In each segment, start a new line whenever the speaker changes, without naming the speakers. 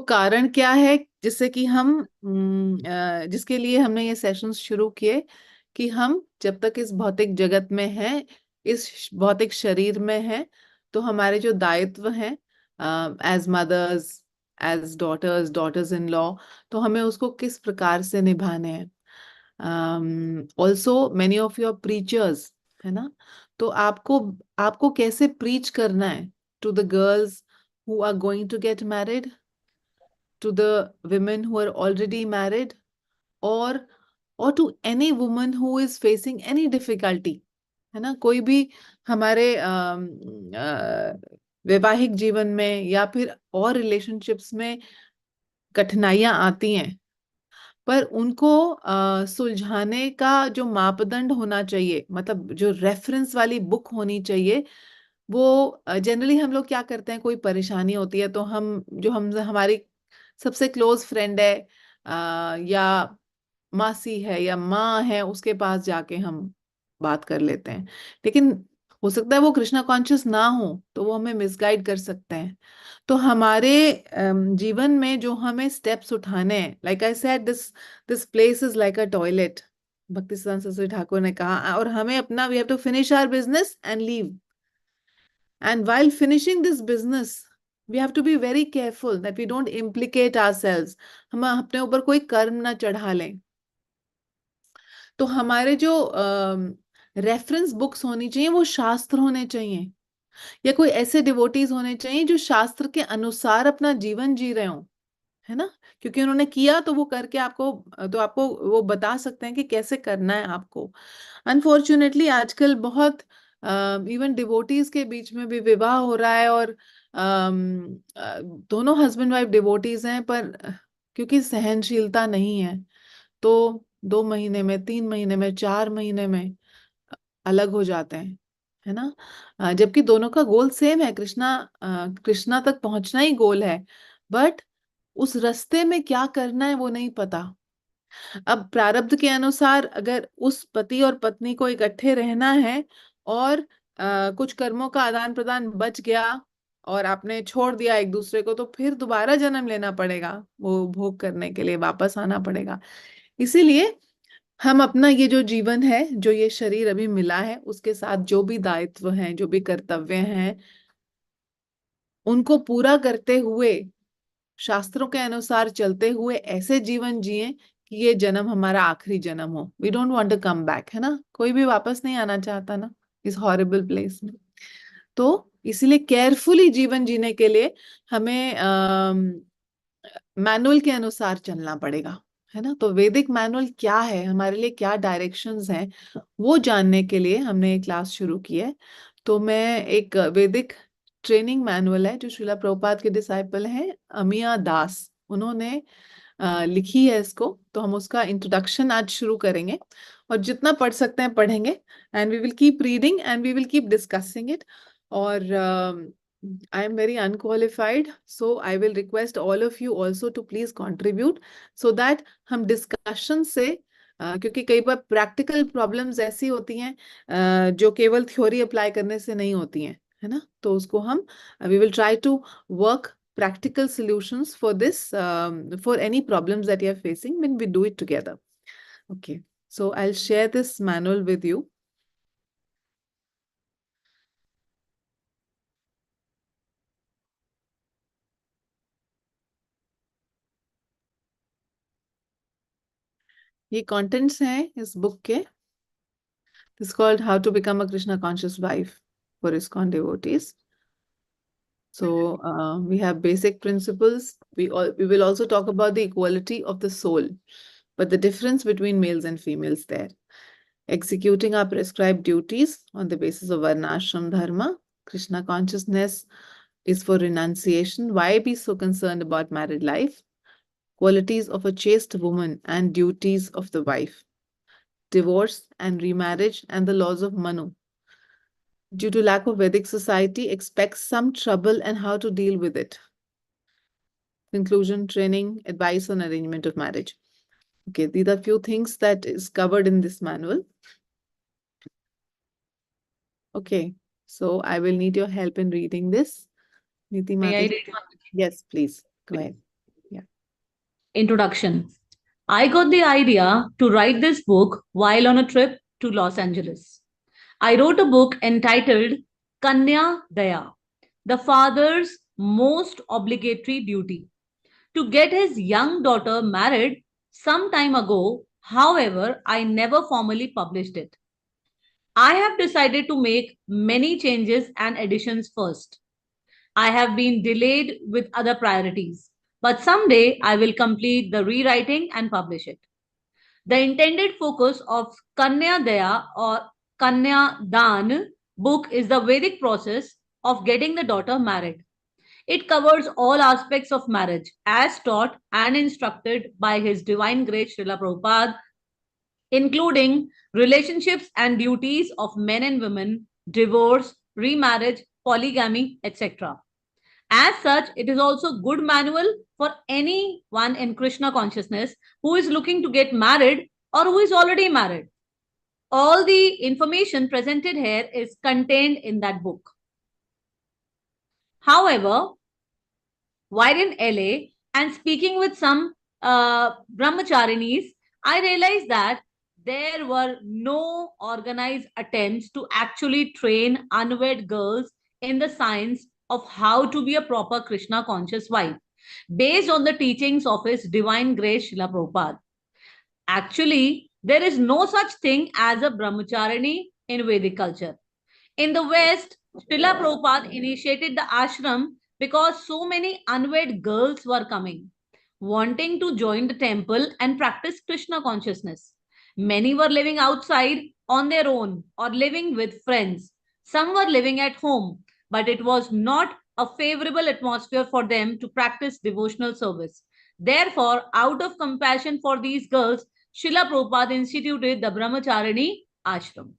कारण क्या है जिससे कि हम जिसके लिए हमने ये सेशंस शुरू किए, कि हम जब तक इस भौतिक जगत में हैं, इस भौतिक शरीर में हैं, तो हमारे जो दायित्व हैं as mothers, as daughters, daughters in law, तो हमें उसको किस प्रकार से निभाने हैं। Also many of your preachers, है ना, तो आपको आपको कैसे प्रीच करना है to the girls who are going to get married, to the women who are already married, or to any woman who is facing any difficulty, है ना, कोई भी हमारे वैवाहिक जीवन में या फिर और रिलेशनशिप्स में कठिनाइयां आती हैं, पर उनको सुलझाने का जो मापदंड होना चाहिए, मतलब जो रेफरेंस वाली बुक होनी चाहिए, वो जनरली हम लोग क्या करते हैं, कोई परेशानी होती है तो हम हमारी सबसे क्लोज फ्रेंड है, या मासी है या माँ है, उसके पास जाके हम बात कर लेते हैं। लेकिन हो सकता है वो कृष्णा कॉन्शियस ना हो, तो वो हमें मिसगाइड कर सकते हैं। तो हमारे जीवन में जो हमें स्टेप्स उठाने हैं, like I said, this this place is like a toilet, Bhakti Siddhanta Saraswati Thakur ने कहा, और हमें अपना we have to finish our business and leave. And while finishing this business, we have to be very careful that we don't implicate ourselves. हम अपने ऊपर कोई कर्म ना चढ़ा लें। तो हमारे जो रेफरेंस बुक्स होनी चाहिए वो शास्त्र होने चाहिए, या कोई ऐसे डिवोटीज होने चाहिए जो शास्त्र के अनुसार अपना जीवन जी रहे हों, है ना, क्योंकि उन्होंने किया तो वो करके आपको वो बता सकते हैं कि कैसे करना है आपको। अनफॉर्चुनेटली आजकल बहुत इवन डिवोटीज के बीच में भी विवाह हो रहा है, और दोनों हस्बैंड वाइफ डिवोटीज हैं, पर क्योंकि सहनशीलता नहीं है, तो 2 महीने में, 3 महीने में, 4 महीने में अलग हो जाते हैं, है ना। जबकि दोनों का गोल सेम है, कृष्णा तक पहुंचना ही गोल है, बट उस रास्ते में क्या करना है वो नहीं पता। अब प्रारब्ध के अनुसार अगर उस पति और पत्नी को इकट्ठे रहना है, और कुछ कर्मों का आदान प्रदान बच गया और आपने छोड़ दिया एक दूसरे को, तो फिर दोबारा जन्म लेना पड़ेगा, वो भोग करने के लिए वापस आना पड़ेगा। इसीलिए हम अपना ये जो जीवन है, जो ये शरीर अभी मिला है, उसके साथ जो भी दायित्व हैं, जो भी कर्तव्य हैं, उनको पूरा करते हुए, शास्त्रों के अनुसार चलते हुए ऐसे जीवन जिए कि ये जन्म हमारा आखिरी जन्म हो। We don't want to come back, है ना, कोई भी वापस नहीं आना चाहता ना इस हॉरिबल प्लेस में। तो इसीलिए केयरफुली जीवन जीने के लिए हमें मैनुअल के अनुसार चलना पड़ेगा, है ना। तो वैदिक मैनुअल क्या है, हमारे लिए क्या डायरेक्शंस हैं, वो जानने के लिए हमने एक क्लास शुरू की है। तो मैं एक वैदिक ट्रेनिंग मैनुअल है, जो श्रीला प्रभुपाद के डिसाइपल हैं अमिया दास, उन्होंने लिखी है इसको, तो हम उसका इंट्रोडक्शन आज शुरू करेंगे, और जितना पढ़ सकते हैं पढ़ेंगे, and we will keep reading and we will keep discussing it. और I am very unqualified, so I will request all of you also to please contribute, so that हम discussion से क्योंकि कई बार प्रैक्टिकल प्रॉब्लम्स ऐसी होती हैं जो केवल थ्योरी अप्लाई करने से नहीं होती हैं, है ना, तो उसको हम we will try to work practical solutions for this, for any problems that you are facing when we do it together. Okay, so I'll share this manual with you. ये contents हैं इस book के. It's called How to Become a Krishna Conscious Wife for ISKCON Devotees. So we have basic principles. We will also talk about the equality of the soul, but the difference between males and females there. Executing our prescribed duties on the basis of Varnashram Dharma. Krishna consciousness is for renunciation. Why be so concerned about married life? Qualities of a chaste woman and duties of the wife. Divorce and remarriage and the laws of Manu. Due to lack of Vedic society, expects some trouble and how to deal with it. Conclusion, training, advice on arrangement of marriage. Okay, these are few things that is covered in this manual. Okay, so I will need your help in reading this. Niti
May I
Mataji.
read?
Yes, please. Go ahead.
Introduction. I got the idea to write this book while on a trip to Los Angeles. I wrote a book entitled Kanya Daya, the father's most obligatory duty, to get his young daughter married some time ago. However, I never formally published it. I have decided to make many changes and additions first. I have been delayed with other priorities, but someday I will complete the rewriting and publish it. The intended focus of Kanya Daya or Kanya Dan book is the Vedic process of getting the daughter married. It covers all aspects of marriage as taught and instructed by His Divine Grace Srila Prabhupada, including relationships and duties of men and women, divorce, remarriage, polygamy, etc. As such, it is also good manual for anyone in Krishna consciousness who is looking to get married or who is already married. All the information presented here is contained in that book. However, while in LA and speaking with some brahmacharinis, I realized that there were no organized attempts to actually train unwed girls in the science of how to be a proper Krishna conscious wife based on the teachings of His Divine Grace Srila Prabhupada. Actually, there is no such thing as a brahmacharini in Vedic culture. In the West, Srila Prabhupada initiated the ashram because so many unwed girls were coming, wanting to join the temple and practice Krishna consciousness. Many were living outside on their own or living with friends. Some were living at home, but it was not a favorable atmosphere for them to practice devotional service. Therefore, out of compassion for these girls, Srila Prabhupada instituted the Brahmacharini ashram.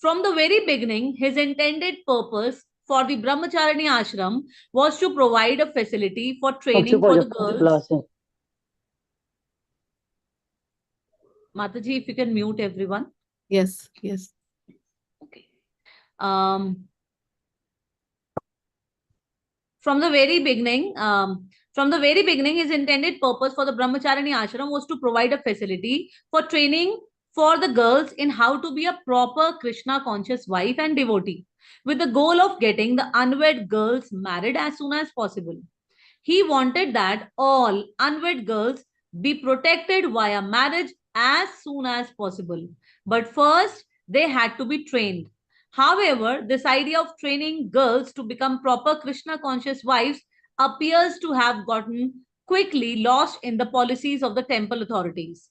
From the very beginning, his intended purpose for the Brahmacharini ashram was to provide a facility for training for the girls. Mataji, if you can mute everyone.
Yes, yes.
Okay. From the very beginning, his intended purpose for the Brahmacharini ashram was to provide a facility for training for the girls in how to be a proper Krishna conscious wife and devotee, with the goal of getting the unwed girls married as soon as possible. He wanted that all unwed girls be protected via marriage as soon as possible. But first, they had to be trained. However, this idea of training girls to become proper Krishna conscious wives appears to have gotten quickly lost in the policies of the temple authorities.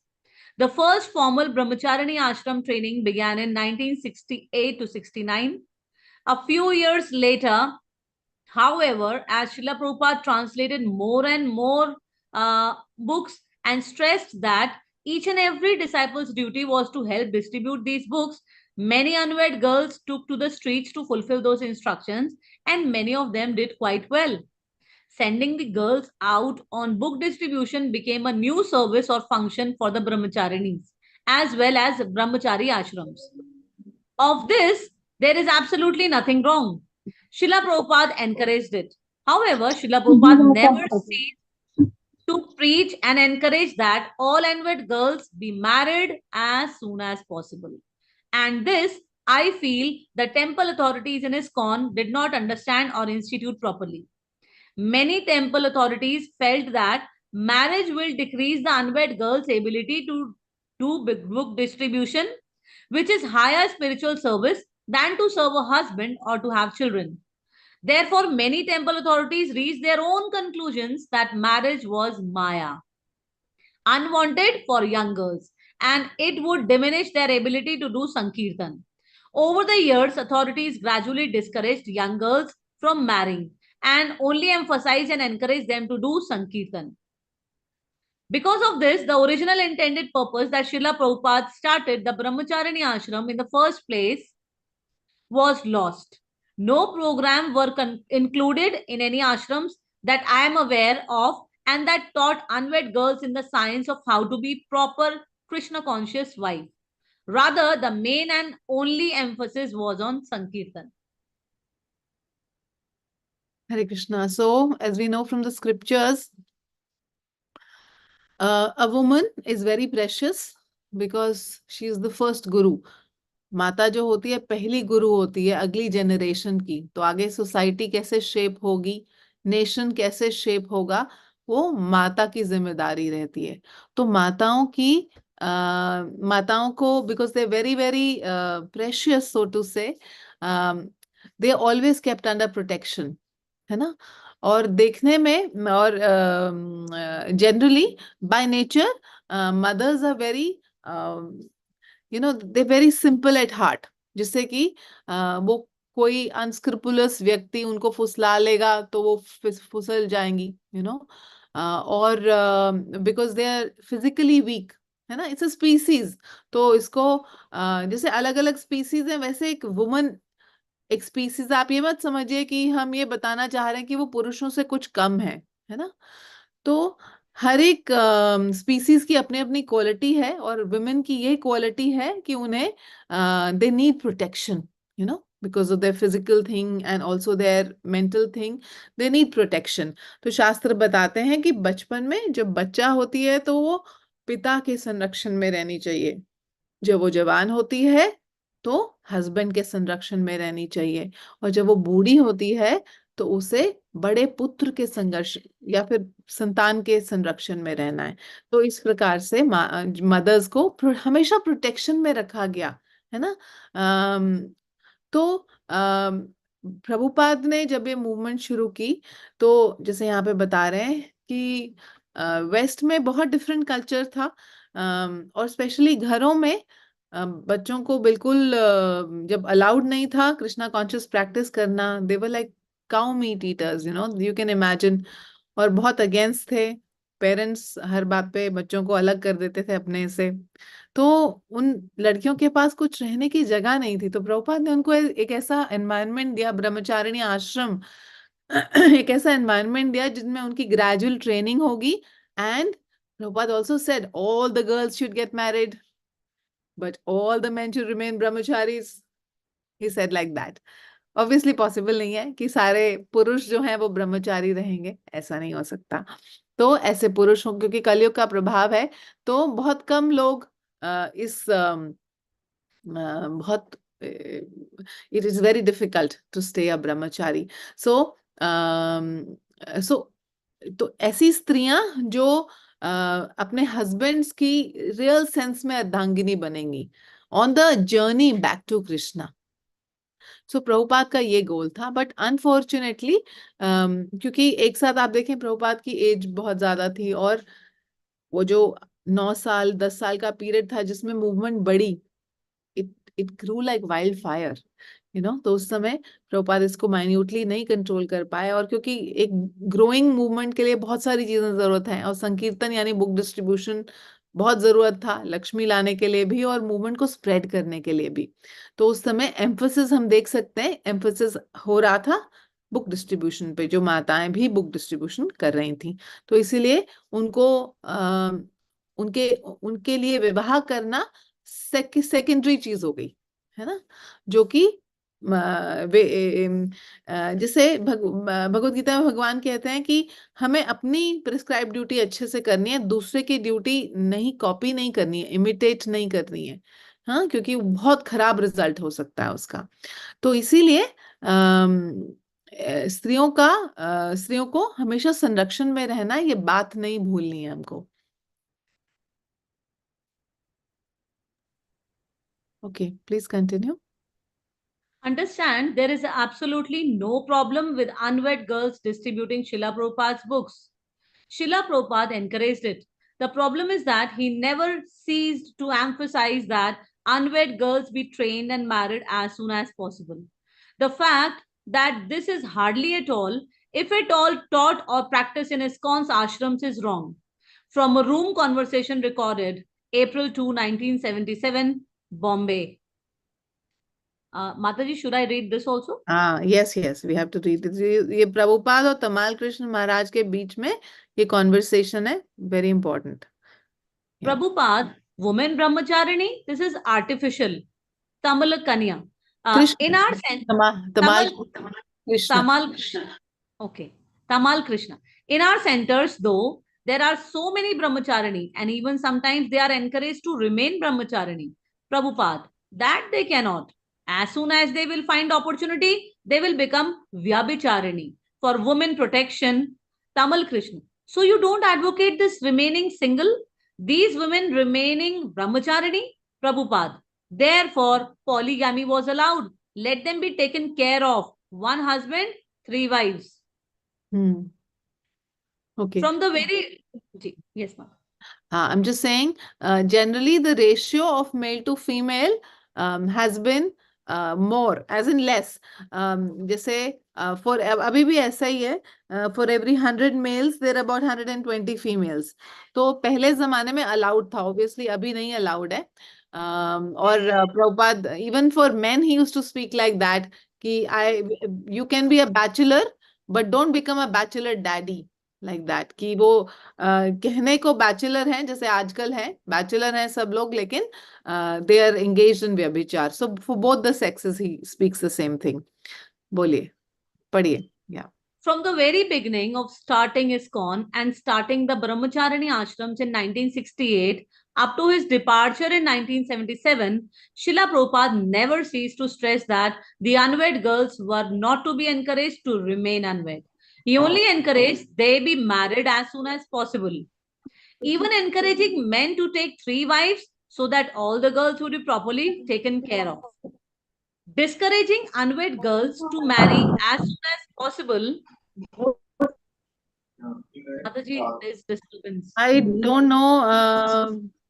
The first formal Brahmacharini ashram training began in 1968 to 69. A few years later, however, as Srila Prabhupada translated more and more books and stressed that each and every disciple's duty was to help distribute these books, many unwed girls took to the streets to fulfill those instructions, and many of them did quite well. Sending the girls out on book distribution became a new service or function for the brahmacharinis, as well as brahmachari ashrams. Of this, there is absolutely nothing wrong. Srila Prabhupada encouraged it. However, Srila Prabhupada never ceased to preach and encourage that all unwed girls be married as soon as possible. And this, I feel, the temple authorities in ISKCON did not understand or institute properly. Many temple authorities felt that marriage will decrease the unwed girl's ability to do book distribution, which is higher spiritual service than to serve a husband or to have children. Therefore, many temple authorities reached their own conclusions that marriage was Maya, unwanted for young girls, and it would diminish their ability to do Sankirtan. Over the years, authorities gradually discouraged young girls from marrying and only emphasized and encouraged them to do Sankirtan. Because of this, the original intended purpose that Srila Prabhupada started the Brahmacharini ashram in the first place was lost. No program were included in any ashrams that I am aware of and that taught unwed girls in the science of how to be proper Krishna conscious wife. Rather, the main and only emphasis was on Sankirtan.
Hare Krishna. So, as we know from the scriptures, a woman is very precious because she is the first guru. माता जो होती है पहली गुरु होती है अगली generation की। तो आगे सोसाइटी कैसे शेप होगी, नेशन कैसे शेप होगा, वो माता की जिम्मेदारी रहती है। तो माताओं को because they very very precious so to say, they always kept under protection, है ना। और देखने में और generally by nature mothers are very they very simple at heart, जिससे कि वो कोई अनस्क्रुपुलस व्यक्ति उनको फुसला लेगा तो वो फुसल जाएंगी, और because they are physically weak, है ना। It's a species. तो इसको जैसे अलग अलग स्पीसीज है, वैसे एक वुमन एक स्पीसीज। आप ये मत समझिए कि हम ये बताना चाह रहे हैं कि वो पुरुषों से कुछ कम है ना। तो हर एक स्पीसीज की अपनी अपनी क्वालिटी है, और वुमेन की ये क्वालिटी है कि उन्हें they need protection, because of their physical thing and also their mental thing, they need protection. तो शास्त्र बताते हैं कि बचपन में जब बच्चा होती है तो वो पिता के संरक्षण में रहनी चाहिए। जब वो जवान होती है तो हस्बैंड के संरक्षण में रहनी चाहिए, और जब वो बूढ़ी होती है तो उसे बड़े पुत्र के संघर्ष या फिर संतान के संरक्षण में रहना है। तो इस प्रकार से मदर्स को हमेशा प्रोटेक्शन में रखा गया, है ना। तो प्रभुपाद ने जब ये मूवमेंट शुरू की, तो जैसे यहाँ पे बता रहे हैं कि वेस्ट में बहुत डिफरेंट कल्चर था, और स्पेशली घरों में बच्चों को बिल्कुल जब अलाउड नहीं था कृष्णा कॉन्शियस प्रैक्टिस करना, they were like cow meat eaters, you can imagine. और बहुत अगेंस्ट थे। पेरेंट्स हर बात पे बच्चों को अलग कर देते थे अपने से। तो उन लड़कियों के पास कुछ रहने की जगह नहीं थी, तो प्रभुपाद ने उनको एक ऐसा एनवायरनमेंट दिया, ब्रह्मचारिणी आश्रम। एक ऐसा एनवायरनमेंट दिया जिसमें उनकी ग्रेजुअल ट्रेनिंग होगी। And Prabhupada also said all the girls should get married but all the main should remain brahmacharis. He said like that. Obviously possible नहीं है कि सारे पुरुष जो हैं वो ब्रह्मचारी रहेंगे, ऐसा नहीं हो सकता। तो ऐसे पुरुष हो, क्योंकि कलयुग का प्रभाव है, तो बहुत कम लोग इस बहुत it is very difficult to stay a brahmachari. So सो तो ऐसी स्त्रियां जो अपने हस्बैंड्स की रियल सेंस में अर्धांगिनी बनेंगी on the journey back to Krishna. So Prabhupada का ये गोल था, बट अनफॉर्चुनेटली क्योंकि एक साथ आप देखें प्रभुपाद की एज बहुत ज्यादा थी, और वो जो 9 साल 10 साल का पीरियड था जिसमें मूवमेंट बढ़ी, it it grew like wild fire, तो उस समय प्रभुपाद इसको माइन्यूटली नहीं कंट्रोल कर पाए। और क्योंकि एक ग्रोइंग मूवमेंट के लिए बहुत सारी चीजें जरूरत है, और संकीर्तन यानी बुक डिस्ट्रीब्यूशन बहुत जरूरत था, लक्ष्मी लाने के लिए भी और मूवमेंट को स्प्रेड करने के लिए भी। तो उस समय एम्फोसिस हम देख सकते हैं, एम्फोसिस हो रहा था बुक डिस्ट्रीब्यूशन पे, जो माताएं भी बुक डिस्ट्रीब्यूशन कर रही थी। तो इसीलिए उनको उनके उनके लिए विवाह करना सेकेंडरी चीज हो गई, है ना। जो कि जिसे भगवत गीता में भगवान कहते हैं कि हमें अपनी प्रिस्क्राइब ड्यूटी अच्छे से करनी है, दूसरे की ड्यूटी नहीं, कॉपी नहीं करनी है, इमिटेट नहीं करनी है। हाँ, क्योंकि बहुत खराब रिजल्ट हो सकता है उसका। तो इसीलिए स्त्रियों को हमेशा संरक्षण में रहना, ये बात नहीं भूलनी है हमको। Okay, please continue.
Understand, there is absolutely no problem with unwed girls distributing Srila Prabhupada's books. Srila Prabhupada encouraged it. The problem is that he never ceased to emphasize that unwed girls be trained and married as soon as possible. The fact that this is hardly at all, if at all, taught or practiced in ISKCON's ashrams is wrong. From a room conversation recorded April 2, 1977, Bombay. Mataji, should I read this also?
हाँ, yes yes, we have to read. ये प्रभुपाद और तमाल कृष्ण महाराज के बीच में ये conversation है, very important.
Prabhupada, woman brahmacharini, this is artificial. Tamal Kanya. In
Krishna,
our sense,
Tamal
Tamal,
Krishna.
Tamal Krishna. Okay. Tamal Krishna. In our centers, though, there are so many brahmacharani, and even sometimes they are encouraged to remain brahmacharani, Prabhupada, that they cannot. As soon as they will find opportunity, they will become vyabhicharani for women protection, Tamal Krishna. So you don't advocate this remaining single, these women remaining brahmacharani, Prabhupada. Therefore, polygamy was allowed. Let them be taken care of. One husband, three wives.
Okay.
From the very, yes, ma'am.
I'm just saying, generally the ratio of male to female has been more, as in less. जैसे for अभी भी ऐसा ही है. For every 100 males, there are about 120 females. तो पहले जमाने में allowed था, obviously अभी नहीं allowed है. और Prabhupada, even for men, he used to speak like that कि you can be a bachelor, but don't become a bachelor daddy. Like that कि वो कहने को बैचलर हैं, जैसे आजकल है बैचलर हैं सब लोग, लेकिन दे आर एंगेज्ड इन व्यभिचार. So for both the sexes he speaks the same thing. बोलिए, पढ़िए. या
From the very beginning of starting ISKCON and starting the Brahmacharani ashrams in 1968 up to his departure in 1977, Srila Prabhupada never ceased to stress that the unwed girls were not to be encouraged to remain unwed. He only encouraged they be married as soon as possible, even encouraging men to take three wives so that all the girls would be properly taken care of. Discouraging unwed girls to marry as soon as possible. Mataji, there's disturbance.
I don't no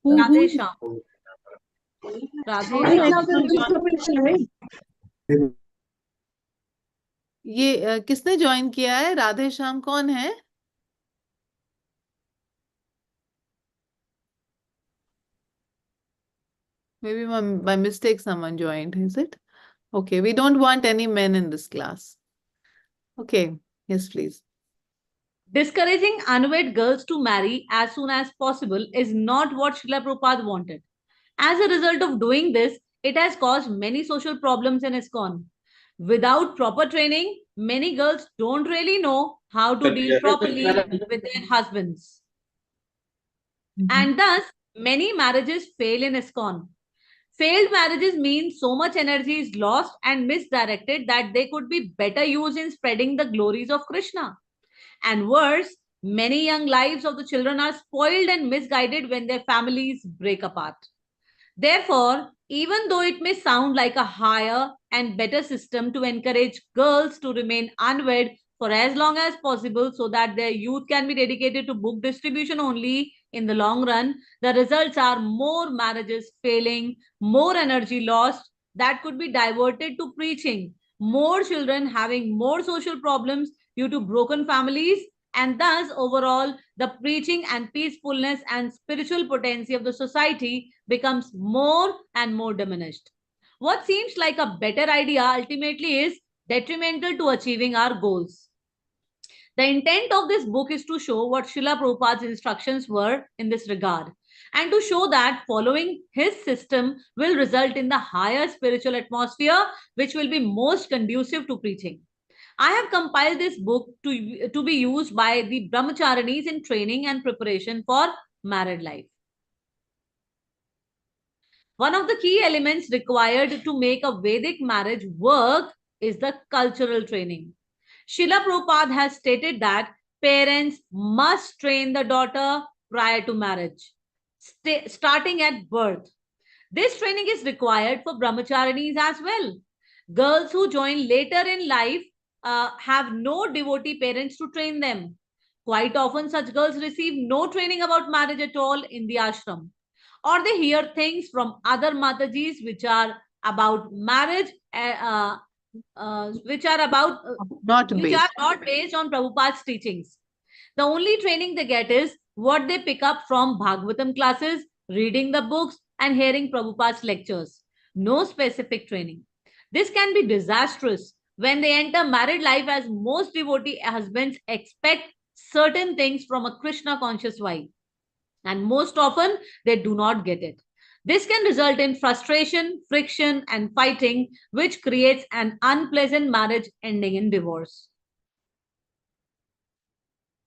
who
Radhe Shyam. Radhe Shyam.
ये किसने join किया है? राधे श्याम कौन है? Maybe by mistake someone joined, is it? Okay, we don't want any men in this class. Okay, yes, please.
Discouraging unwed girls to marry as soon as possible is not what Srila Prabhupada wanted. As a result of doing this, it has caused many social problems in ISKCON. Without proper training, many girls don't really know how to deal properly with their husbands. And thus, many marriages fail in ISKCON. Failed marriages mean so much energy is lost and misdirected that they could be better used in spreading the glories of Krishna. And worse, many young lives of the children are spoiled and misguided when their families break apart. Therefore, even though it may sound like a higher and better system to encourage girls to remain unwed for as long as possible so that their youth can be dedicated to book distribution only, in the long run, the results are more marriages failing, more energy lost that could be diverted to preaching, more children having more social problems due to broken families, and thus overall the preaching and peacefulness and spiritual potency of the society becomes more and more diminished. What seems like a better idea ultimately is detrimental to achieving our goals. The intent of this book is to show what Srila Prabhupada's instructions were in this regard, and to show that following his system will result in the higher spiritual atmosphere, which will be most conducive to preaching. I have compiled this book to be used by the brahmacharinis in training and preparation for married life. One of the key elements required to make a Vedic marriage work is the cultural training. Srila Prabhupada has stated that parents must train the daughter prior to marriage, starting at birth. This training is required for brahmacharinis as well. Girls who join later in life have no devotee parents to train them. Quite often, such girls receive no training about marriage at all in the ashram, or they hear things from other matajis which are about marriage, which are not based on Prabhupada's teachings. The only training they get is what they pick up from Bhagavatam classes, reading the books, and hearing Prabhupada's lectures. No specific training. This can be disastrous when they enter married life, as most devotee husbands expect certain things from a Krishna conscious wife, and most often they do not get it. This can result in frustration, friction, and fighting, which creates an unpleasant marriage ending in divorce.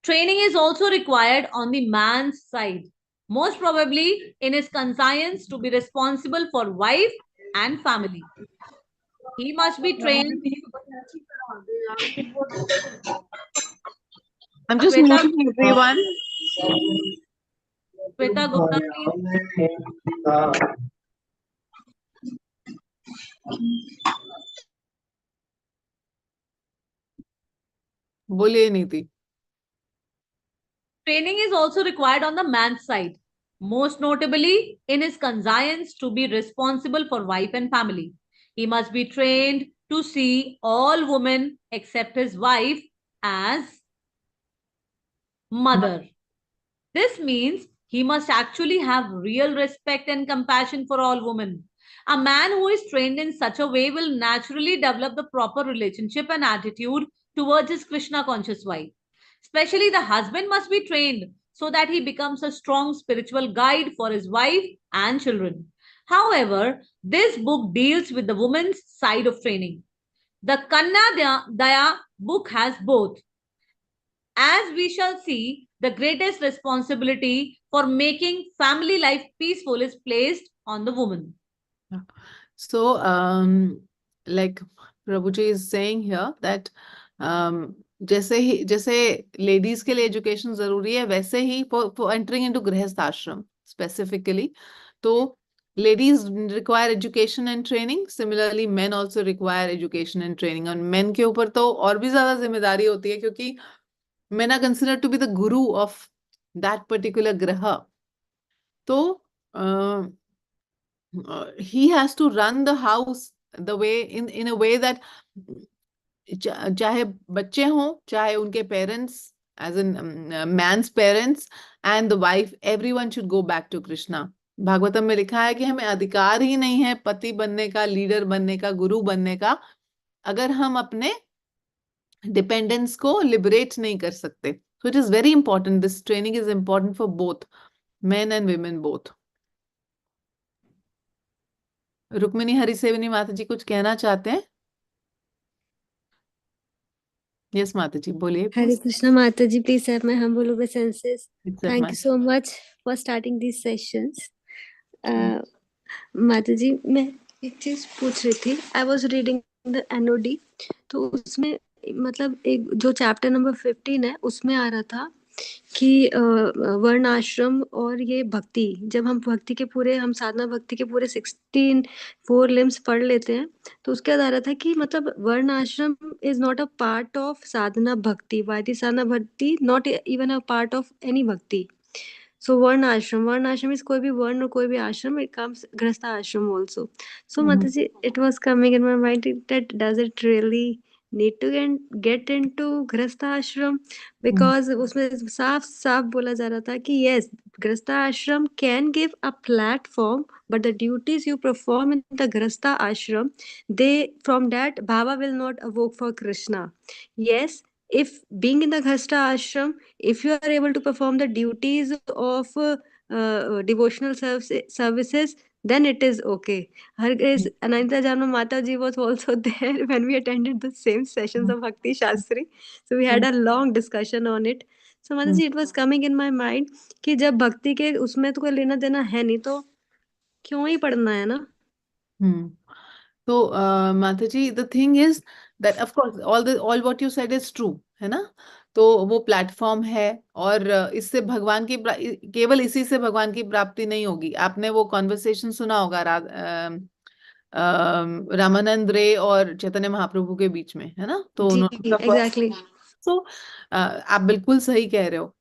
Training is also required on the man's side, most probably in his conscience to be responsible for wife and family. He must be trained.
I'm just
Shweta,
muting everyone.
Shweta Gupta, please.
बोलिए नीति.
Training is also required on the man's side, most notably in his conscience to be responsible for wife and family. He must be trained to see all women except his wife as mother. This means he must actually have real respect and compassion for all women. A man who is trained in such a way will naturally develop the proper relationship and attitude towards his Krishna conscious wife. Especially the husband must be trained so that he becomes a strong spiritual guide for his wife and children. However, this book deals with the woman's side of training. The Kanna Daya book has both. As we shall see, the greatest responsibility for making family life peaceful is placed on the woman.
So, like Prabhuji is saying here that जैसे ladies के लिए education जरूरी है, वैसे ही for entering into गृहस्थ आश्रम specifically, तो ladies require education and training. Similarly main also require education and training. और मेन के ऊपर तो और भी ज्यादा जिम्मेदारी होती है, क्योंकि men are considered to be the guru of that particular graha. So he has to run the house the way in a way that चाहे बच्चे हों, चाहे उनके parents, as in man's parents and the wife, everyone should go back to Krishna. Bhagavatam में लिखा है कि हमें अधिकार ही नहीं है पति बनने का, लीडर बनने का, गुरु बनने का, अगर हम अपने डिपेंडेंस को लिबरेट नहीं कर सकते. So it is very important. This training is important for both men and women both. Rukmini हरिसेविनी माता जी कुछ कहना चाहते हैं? यस माता जी बोलिए.
Hare Krishna Mataji, please have my humble obeisances.
Accept
Thank
my.
you so much for starting these sessions. माताजी, मैं एक चीज पूछ रही थी. I was reading the NOD, तो उसमें मतलब एक जो चैप्टर नंबर 15 है, उसमें आ रहा था कि वर्ण आश्रम और ये भक्ति, जब हम भक्ति के पूरे, हम साधना भक्ति के पूरे 4 लिम्स पढ़ लेते हैं, तो उसके बाद आ रहा था कि मतलब varna ashram is not a part of sadhana bhakti, vaidhi sadhana bhakti not even a part of any bhakti. So वर्ण आश्रम इज कोई भी वर्ण और कोई भी आश्रम, इट कम्स गृहस्थ आश्रम also. So mata ji, it was coming in my mind that does it really need to get into गृहस्थ आश्रम, बिकॉज उसमें साफ साफ बोला जा रहा था कि yes, गृहस्थ आश्रम can give a platform, but the duties you perform in the grihastha ashram, they, from that bhava will not evoke for Krishna. Yes, if being in the grihastha ashram, if you are able to perform the duties of devotional services, then it is okay. Her Grace Ananta Jano Mata ji was also there when we attended the same sessions of Bhakti Shastri. So we had a long discussion on it. So Mata ji, it was coming in my mind कि जब भक्ति के उसमें तो कोई लेना देना है नहीं, तो क्यों ही पढ़ना है ना.
तो mata ji, the thing is that of course all what you said is true, है ना. तो वो प्लेटफॉर्म है, और इससे भगवान की केवल इसी से भगवान की प्राप्ति नहीं होगी. आपने वो कॉन्वर्सेशन सुना होगा रामानंद रे और चैतन्य महाप्रभु के बीच में, है ना. तो
जी,
उन्होंने
एग्जैक्टली.
तो आप बिल्कुल सही कह रहे हो.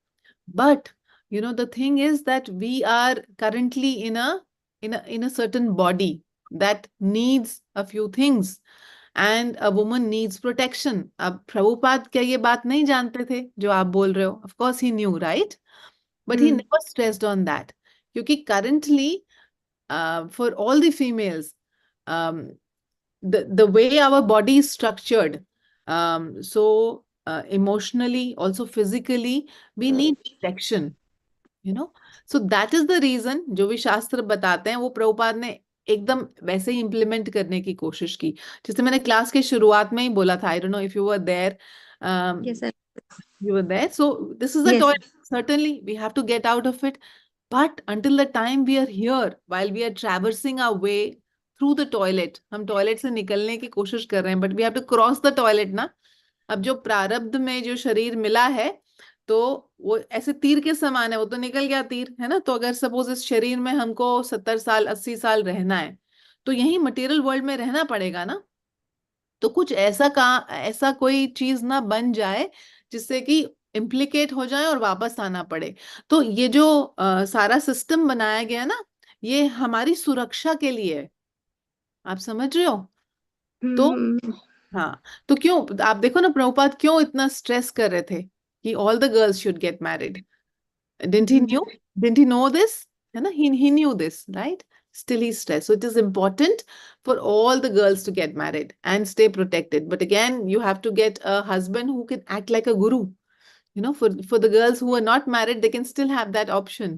But you know the thing is that we are currently in a certain body that needs a few things, and a woman needs protection. अब प्रभुपाद क्या ये बात नहीं जानते थे जो आप बोल रहे हो? Of course he knew, right? But he never stressed on that, क्योंकि currently for all the females, um, the way our body is structured, so emotionally, also physically, we need protection, you know. So that is the reason जो भी शास्त्र बताते हैं वो प्रभुपाद ने एकदम वैसे ही इम्प्लीमेंट करने की कोशिश की. जैसे मैंने क्लास के शुरुआत में ही बोला था, I don't know if you were there,
Yes, sir.
You were there. So this is a
Yes,
toilet. Certainly, we have to get out of it. But until the time we are here, while we are traversing our way through the toilet, हम toilet से निकलने की कोशिश कर रहे हैं, but we have to cross the toilet ना. अब जो प्रारब्ध में जो शरीर मिला है, तो वो ऐसे तीर के समान है, वो तो निकल गया तीर, है ना. तो अगर सपोज इस शरीर में हमको 70 साल 80 साल रहना है, तो यही मटेरियल वर्ल्ड में रहना पड़ेगा ना. तो कुछ ऐसा कोई चीज ना बन जाए जिससे कि इम्प्लीकेट हो जाए और वापस आना पड़े. तो ये जो सारा सिस्टम बनाया गया ना, ये हमारी सुरक्षा के लिए है. आप समझ रहे हो. तो
हम्म,
हाँ, तो क्यों आप देखो ना, प्रभुपाद क्यों इतना स्ट्रेस कर रहे थे कि all the girls should get married. Didn't he
hmm,
knew? Didn't he know this? है ना, he knew this, right? Still he's stressed. So it is important for all the girls to get married and stay protected. But again, you have to get a husband who can act like a guru. For the girls who are not married, they can still have that option.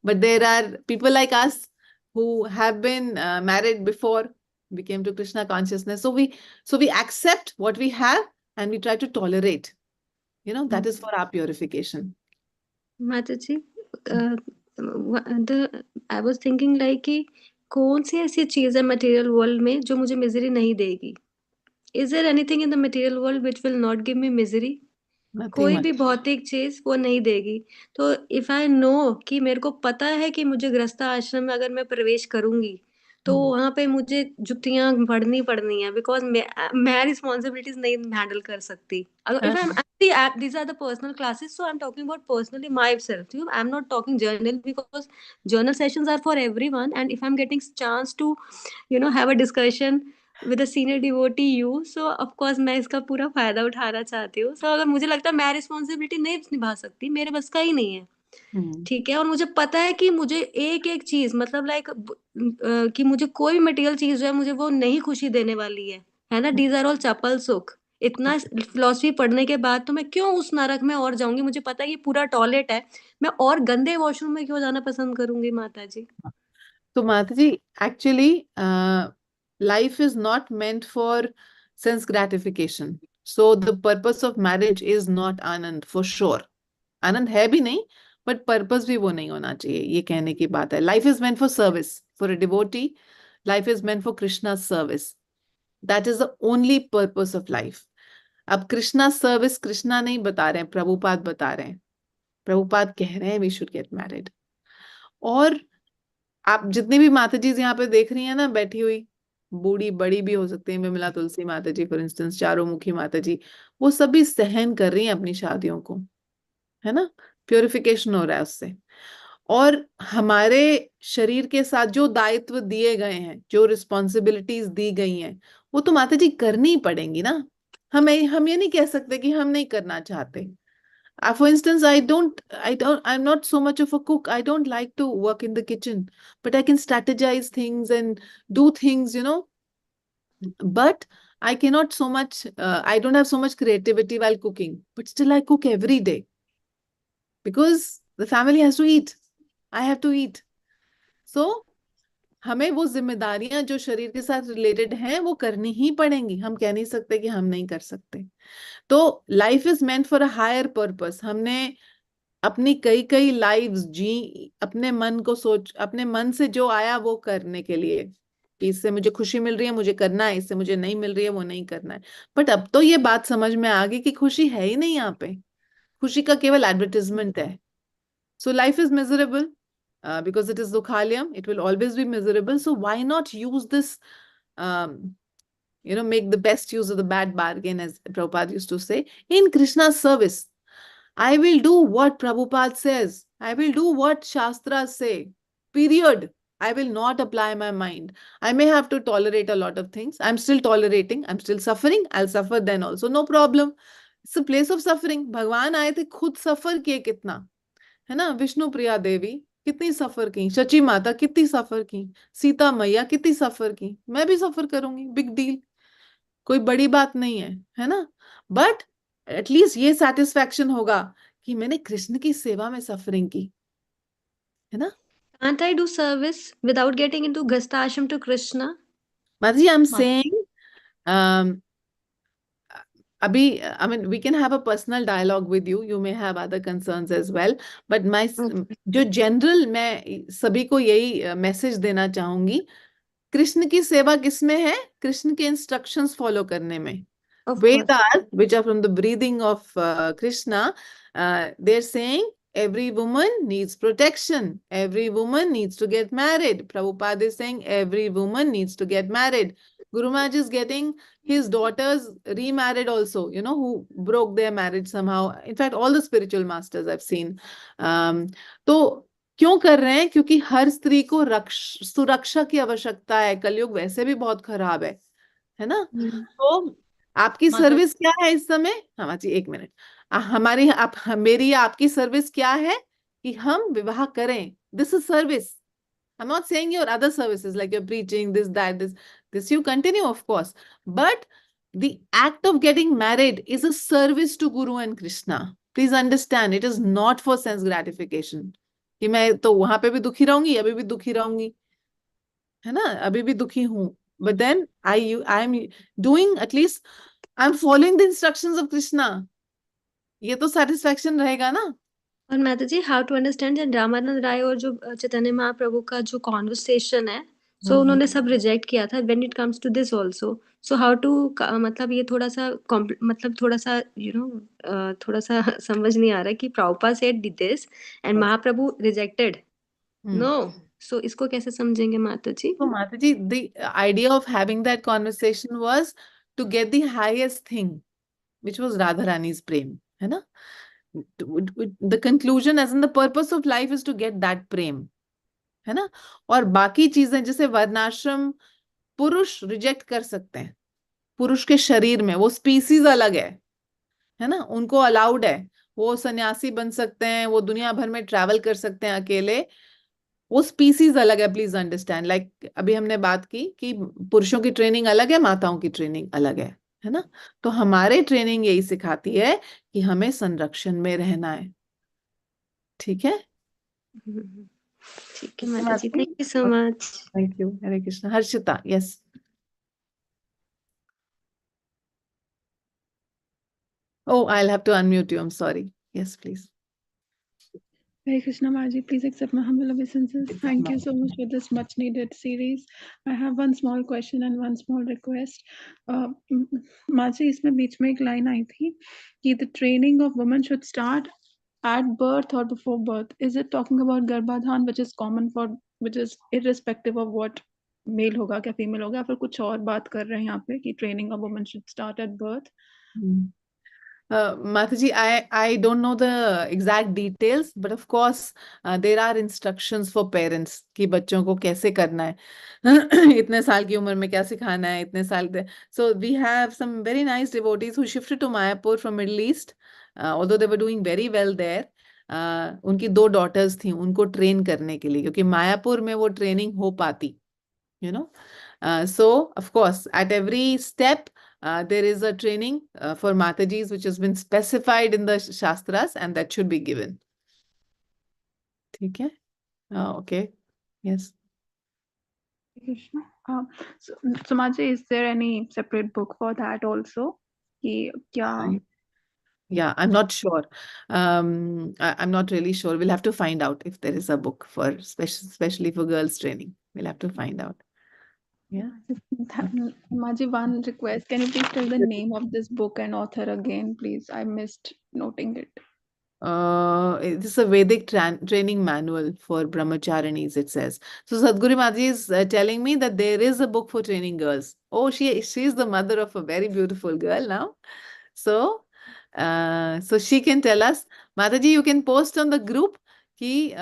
But there are people like us who have been married before we came to Krishna consciousness. So we accept what we have and we try to tolerate. That is for our purification.
माता जी, I was thinking like कि कौन सी ऐसी चीज है material world में जो मुझे misery नहीं देगी. Is there anything in the material world which will not give me misery?
Nothing
कोई
much.
भी भौतिक चीज वो नहीं देगी. तो इफ आई नो कि मेरे को पता है कि मुझे गृहस्थ आश्रम में अगर मैं प्रवेश करूंगी तो
Hmm.
वहां पे मुझे जुतियां पड़नी है, बिकॉज मैं रिस्पॉन्सिबिलिटीज नहीं हैंडल कर सकती. अगर if I am these are the personal classes, so I'm talking about personally myself. I'm not talking journal, because journal sessions are for everyone, and if I'm getting chance to have a discussion with a senior devotee you, so of course मैं इसका पूरा फायदा उठाना चाहती हूँ. सो अगर मुझे लगता है मैं रिस्पॉन्सिबिलिटी नहीं निभा सकती, मेरे बस का ही नहीं है,
Hmm.
ठीक है, और मुझे पता है कि मुझे एक एक चीज मतलब लाइक कि मुझे कोई भी मटेरियल चीज जो है मुझे वो नहीं खुशी देने वाली है ना. डीज आर ऑल चपल सुख. इतना फिलोसफी पढ़ने के बाद तो मैं क्यों उस नरक में और जाऊंगी. मुझे पता है ये पूरा टॉयलेट है, मैं और गंदे वॉशरूम में क्यों जाना पसंद करूंगी माता जी.
So, Mataji, actually, life is not meant for sense gratification. So, the purpose of marriage is not Anand, for sure. आनंद है भी नहीं, बट पर्पस भी वो नहीं होना चाहिए, ये कहने की बात है. Life is meant for service. For a devotee, life is meant for Krishna service. That is the only purpose of life. अब कृष्णा सर्विस कृष्णा नहीं बता रहे हैं, प्रभुपाद बता रहे हैं. प्रभुपाद कह रहे हैं वी शुड गेट मैरिड. और आप जितनी भी माता जी यहाँ पे देख रही हैं ना बैठी हुई, बूढ़ी बड़ी भी हो सकती है, विमला तुलसी माता जी फॉर इंस्टेंस, चारों मुखी माता जी, वो सभी सहन कर रही हैं अपनी शादियों को, है ना. प्योरिफिकेशन हो रहा है उससे. और हमारे शरीर के साथ जो दायित्व दिए गए हैं, जो रिस्पॉन्सिबिलिटीज दी गई हैं, वो तो माता जी करनी ही पड़ेंगी ना. हम ये नहीं कह सकते कि हम नहीं करना चाहते. For instance, I'm not so much of a cook. I don't like to work in the kitchen, but I can strategize things and do things. But I cannot so much, I don't have so much creativity while cooking, but still I cook every day because the family has to eat. I have to eat. So, हमें वो जिम्मेदारियां जो शरीर के साथ related हैं वो करनी ही पड़ेंगी. हम कह नहीं सकते कि हम नहीं कर सकते. तो life is meant for a higher purpose. हमने अपनी कई कई लाइव्स जी, अपने मन को सोच, अपने मन से जो आया वो करने के लिए, कि इससे मुझे खुशी मिल रही है मुझे करना है, इससे मुझे नहीं मिल रही है वो नहीं करना है. बट अब तो ये बात समझ में आ गई कि खुशी है ही नहीं यहाँ पे. खुशी का केवल एडवर्टिजमेंट है. So life is miserable because it is dukhalyam, it will always be miserable. So why not use this, um, make the best use of the bad bargain, as Prabhupada used to say, in Krishna's service. I will do what Prabhupada says. I will do what Shastras say. Period. I will not apply my mind. I may have to tolerate a lot of things. I'm still tolerating. I'm still suffering. I'll suffer then also. No problem. It's a place of suffering. भगवान आए थे, खुद सफर किए कितना, है ना. विष्णु प्रिया देवी कितनी सफर की, शची माता कितनी सफर की, सीता मैया कितनी सफर की. मैं भी सफर करूंगी, बिग डील, कोई बड़ी बात नहीं है ना. बट एटलीस्ट ये सेटिस्फैक्शन होगा कि मैंने कृष्ण की सेवा में सफरिंग की, है ना.
Can't I do service without getting into Gastashram to Krishna?
माता जी, आई एम
Mat-
सेइंग, अभी I mean we can have a personal dialogue with you. You may have other concerns as well. But my
Okay.
जो general मैं सभी को यही message देना चाहूंगी, कृष्ण की सेवा किसमें है? कृष्ण के इंस्ट्रक्शंस फॉलो करने में.
Of course.
Vedas, which are from the breathing of Krishna, they're saying every woman needs protection. Every woman needs to get married. Prabhupada is saying every woman needs to get married. Guru Maharaj is getting his daughters remarried also, who broke their marriage somehow. In fact, all the spiritual masters I've seen. तो क्यों कर रहे हैं? क्योंकि हर स्त्री को सुरक्षा की आवश्यकता है. कलयुग वैसे भी बहुत खराब है ना? तो आपकी
माता
सर्विस क्या है इस समय? हाँ जी, एक मिनट. हमारी मेरी आपकी सर्विस क्या है? कि हम विवाह करें. This is service. I'm not saying your other services like you're preaching, this, that, this you continue, of course. But the act of getting married is a service to Guru and Krishna. Please understand, it is not for sense gratification. कि मैं तो वहां पे भी दुखी रहूंगी, अभी भी दुखी रहूंगी, है ना? अभी भी दुखी हूं. But then I'm doing, at least I'm following the instructions of Krishna. ये तो satisfaction रहेगा ना?
और माता जी, हाउ टू अंडरस्टैंड जब रामानंद राय और जो चैतन्य महाप्रभु का जो कॉन्वर्सेशन है, सो उन्होंने सब रिजेक्ट किया था. When it comes to this also, so how to, मतलब ये थोड़ा सा मतलब थोड़ा सा थोड़ा सा समझ नहीं आ रहा कि Prabhupada said this and Mahaprabhu rejected. No. So इसको कैसे समझेंगे माता जी?
So Mataji, the idea of having that conversation was to get the highest thing, which was Radharani's prem, है ना? The conclusion, as in the purpose of life, is to get that prem, है ना? और बाकी चीजें जैसे वर्णाश्रम पुरुष रिजेक्ट कर सकते हैं. पुरुष के शरीर में वो स्पीसीज अलग है ना? उनको अलाउड है. वो सन्यासी बन सकते हैं, वो दुनिया भर में ट्रैवल कर सकते हैं अकेले. वो स्पीसीज अलग है. Please understand. लाइक अभी हमने बात की कि पुरुषों की ट्रेनिंग अलग है, माताओं की ट्रेनिंग अलग है ना? तो हमारे ट्रेनिंग यही सिखाती है कि हमें संरक्षण में रहना है. ठीक है?
ठीक है mata ji, thank you so much.
Thank you. Hare Krishna. Harshita, yes. Oh, I'll have to unmute you. I'm sorry. Yes, please.
Hare Krishna Maji, please accept my humble obeisances. Thank you so much for this much needed series. I have one small question and one small request. Maji, इसमें बीच में एक line आई थी कि the training of women should start at birth or before birth. Is it talking about गर्भाधान, which is common for, which is irrespective of what male होगा क्या female होगा, या फिर कुछ और बात कर रहे हैं यहाँ पे कि training of women should start at birth?
Mataji, I don't know the exact details, but of course there are instructions for parents कि बच्चों को कैसे करना है. इतने साल की उम्र में क्या सिखाना है, इतने साल de. So we have some very nice devotees who shifted to Mayapur from Middle East, although they were doing very well there. उनकी 2 daughters थी, उनको ट्रेन करने के लिए, क्योंकि मायापुर में वो ट्रेनिंग हो पाती, so of course at every step there is a training for Matajis which has been specified in the Shastras, and that should be given. Okay? Okay. Yes.
Krishna. So Maji, is there any separate book for that also? कि क्या?
Yeah, I'm not sure. I'm not really sure. We'll have to find out if there is a book for especially for girls training. We'll have to find out. Yeah.
Maji, one request. Can you please tell the name of this book and author again, please? I missed noting it.
This is a Vedic training manual for brahmacharinis, it says. So Sadhguru Mataji is telling me that there is a book for training girls. Oh, she's the mother of a very beautiful girl now. So she can tell us. Mataji, you can post on the group कि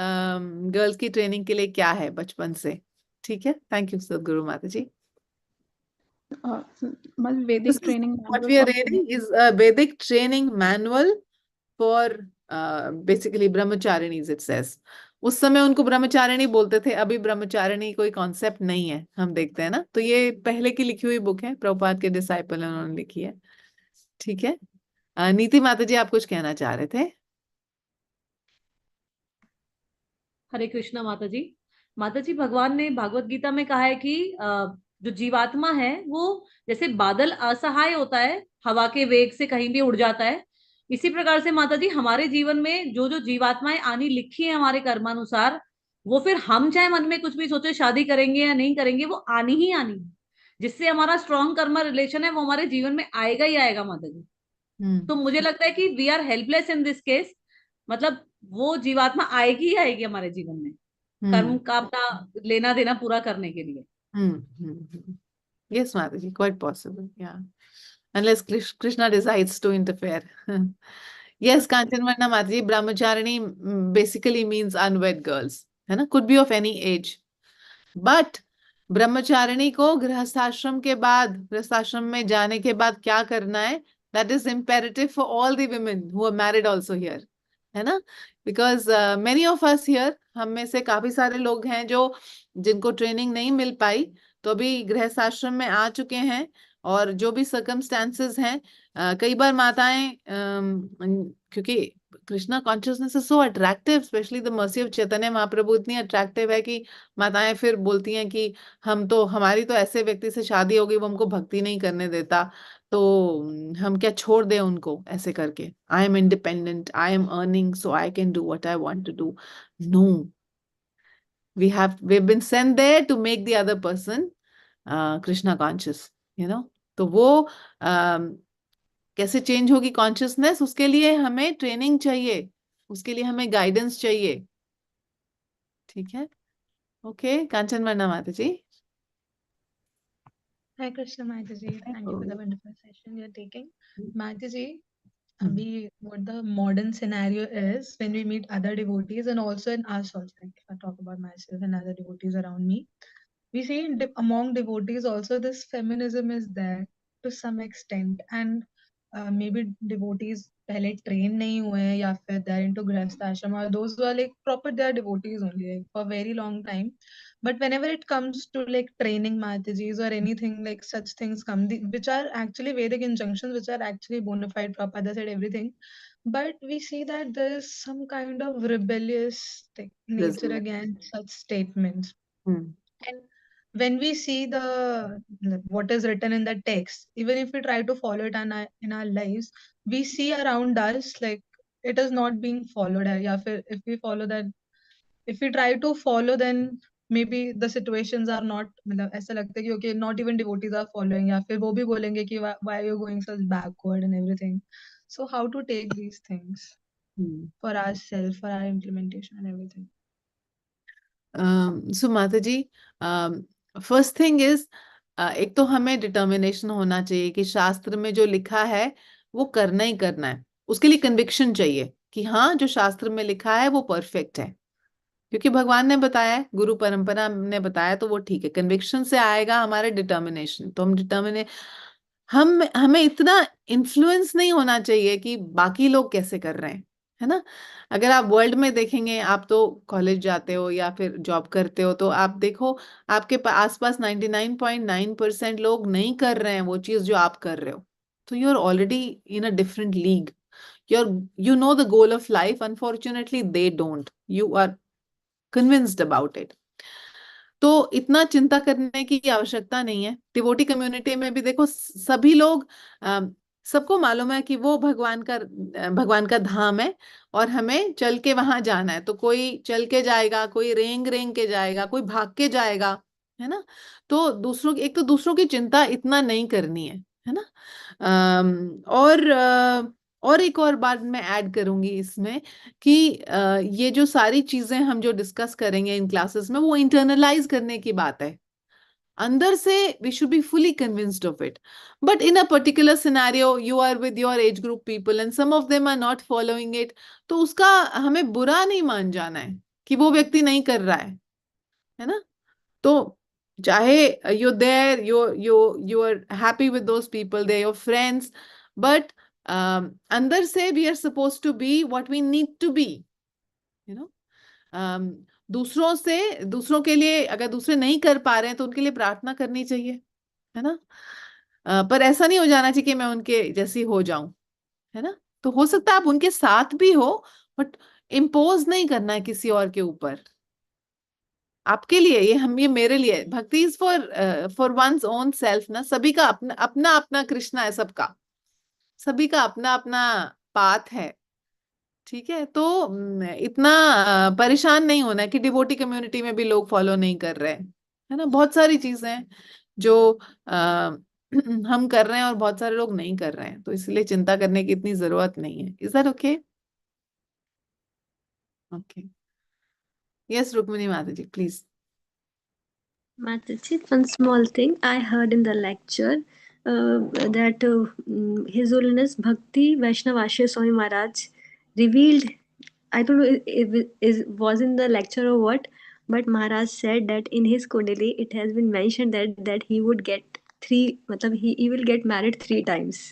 girls की training के लिए क्या है बचपन से. ठीक है? Thank you, Sadhguru Mataji.
Vedic training manual.
What we are reading is a Vedic training manual for basically brahmacharinis, it says. उस समय उनको ब्रह्मचारिणी बोलते थे, अभी ब्रह्मचारिणी कोई कॉन्सेप्ट नहीं है, हम देखते हैं ना. तो ये पहले की लिखी हुई बुक है, प्रभुपाद के डिसाइपल ने उन्होंने लिखी है. ठीक है? नीति माता जी, आप कुछ कहना चाह रहे थे?
हरे कृष्णा माता जी. माता जी, भगवान ने भागवत गीता में कहा है कि जो जीवात्मा है वो जैसे बादल असहाय होता है, हवा के वेग से कहीं भी उड़ जाता है, इसी प्रकार से माता जी हमारे जीवन में जो जो जीवात्माएं आनी लिखी है हमारे कर्मानुसार, वो फिर हम चाहे मन में कुछ भी सोचे शादी करेंगे या नहीं करेंगे, वो आनी ही आनी है। जिससे हमारा स्ट्रॉन्ग कर्मा रिलेशन है वो हमारे जीवन में आएगा ही आएगा माता जी। तो मुझे लगता है कि we are helpless in this case, मतलब वो जीवात्मा आएगी ही आएगी हमारे जीवन में कर्म का अपना लेना देना पूरा करने के लिए।
Yes, Mataji, quite possible. Yeah. Unless Krishna decides to interfere. Yes, Kanchanvarna Mataji, Brahmacharini basically means unwed girls. है ना? Could be of any age. But Brahmacharini को गृहस्थाश्रम के बाद, गृहस्थाश्रम में जाने के बाद क्या करना है, that is imperative for all the women who are married also here, है ना? Because many of us here, हम में से काफी सारे लोग हैं जो जिनको ट्रेनिंग नहीं मिल पाई, तो अभी गृहस्थाश्रम में आ चुके हैं, और जो भी सर्कमस्टेंसेस हैं, कई बार माताएं क्योंकि Krishna consciousness is so attractive, especially the mercy of Chaitanya Mahaprabhu इतनी अट्रैक्टिव है कि माताएं फिर बोलती हैं कि हमारी तो ऐसे व्यक्ति से शादी हो गई, वो हमको भक्ति नहीं करने देता, तो हम क्या छोड़ दें उनको ऐसे करके, I am independent, I am earning, so I can do what I want to do. No, we've been sent there to make the other person Krishna conscious, तो वो कैसे चेंज होगी कॉन्शियसनेस, उसके लिए हमें ट्रेनिंग चाहिए, उसके लिए हमें गाइडेंस चाहिए। ठीक है, ओके, कांचन वर्णा माता जी।
Hi Krishna Mataji, thank you for the wonderful session you're taking. Mataji, abhi what the modern scenario is when we meet other devotees and also in us also, like if I talk about myself and other devotees around me, we see among devotees also this feminism is there to some extent, and maybe devotees पहले train नहीं हुए हैं या फिर they're into grihastha ashram, or those who are like proper they are devotees only like for a very long time, but whenever it comes to like training Matajis or anything like such things come which are actually Vedic injunctions, which are actually bona fide, Prabhupada said everything, but we see that there is some kind of rebellious nature against such statements. And when we see what is written in the text, even if we try to follow it in our lives, we see around us like it is not being followed. या फिर if we follow that, if we try to follow, then maybe the situations are not, मतलब ऐसा लगता है कि okay, not even devotees are following, या फिर वो भी बोलेंगे कि why are you going such backward and everything. So how to take these things for ourselves, for our implementation and everything.
So mata ji, first thing is, एक तो हमें determination होना चाहिए कि शास्त्र में जो लिखा है वो करना ही करना है, उसके लिए कन्विक्शन चाहिए कि हाँ, जो शास्त्र में लिखा है वो परफेक्ट है, क्योंकि भगवान ने बताया है, गुरु परंपरा ने बताया, तो वो ठीक है। कन्विक्शन से आएगा हमारे डिटर्मिनेशन, तो हमें इतना इन्फ्लुएंस नहीं होना चाहिए कि बाकी लोग कैसे कर रहे हैं, है ना? अगर आप वर्ल्ड में देखेंगे, आप तो कॉलेज जाते हो या फिर जॉब करते हो, तो आप देखो आपके आसपास 99.9% लोग नहीं कर रहे हैं वो चीज जो आप कर रहे हो, तो you are already in a different league. You know the goal of life, unfortunately they don't, you are convinced about it, तो इतना चिंता करने की आवश्यकता नहीं है। डिवोटी कम्युनिटी में भी देखो, सभी लोग, सबको मालूम है कि वो भगवान का धाम है और हमें चल के वहां जाना है, तो कोई चल के जाएगा, कोई रेंग रेंग के जाएगा, कोई भाग के जाएगा, है ना? तो दूसरों की चिंता इतना नहीं करनी है ना? और एक और बात मैं ऐड करूंगी इसमें कि ये जो सारी चीजें हम जो डिस्कस करेंगे इन क्लासेस में, वो इंटरनलाइज करने की बात है। अंदर से we should be fully convinced of it, but in a particular scenario you are with your age group people and some of them are not following it, तो उसका हमें बुरा नहीं मान जाना है कि वो व्यक्ति नहीं कर रहा है ना? तो चाहे you there you are happy with those people, they your friends, but अंदर से we are suppose to be what we need to be, you know. दूसरों के लिए, अगर दूसरे नहीं कर पा रहे हैं तो उनके लिए प्रार्थना करनी चाहिए, है ना? पर ऐसा नहीं हो जाना चाहिए कि मैं उनके जैसी हो जाऊं, है ना? तो हो सकता है आप उनके साथ भी हो, बट इम्पोज नहीं करना है किसी और के ऊपर। आपके लिए, ये मेरे लिए। भक्ति is for one's own self ना। सभी का अपना अपना अपना कृष्णा है, सबका, सभी का अपना अपना पाथ है। ठीक है, तो इतना परेशान नहीं होना है कि डिवोटी कम्युनिटी में भी लोग फॉलो नहीं कर रहे हैं, है ना। बहुत सारी चीजें हैं जो हम कर रहे हैं और बहुत सारे लोग नहीं कर रहे हैं, तो इसलिए चिंता करने की इतनी जरूरत नहीं है। Is that okay? Okay, yes Rukmini Mata ji please.
Mataji, one small thing I heard in the lecture that His Holiness Bhakti Vaishnavashya Swami Maharaj revealed. I don't know if it was in the lecture or what, but Maharaj said that in his Kundali it has been mentioned that he would get three, matlab he will get married 3 times.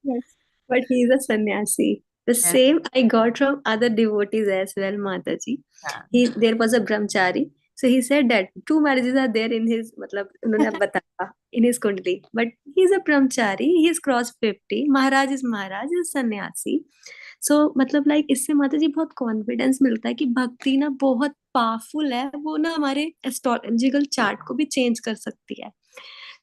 Yes.
But he is a sannyasi. The
Yeah.
same I got from other devotees as well, Mataji. There was a brahmachari. So he said that 2 marriages are there in his, matlab, उन्होंने बताया in his kundali. But he's a brahmachari. He's crossed 50. Maharaj is Maharaj. He's sannyasi. So मतलब like इससे माता जी बहुत confidence मिलता है कि भक्ति ना बहुत पावरफुल है, वो ना हमारे एस्ट्रोलॉजिकल चार्ट को भी चेंज कर सकती है।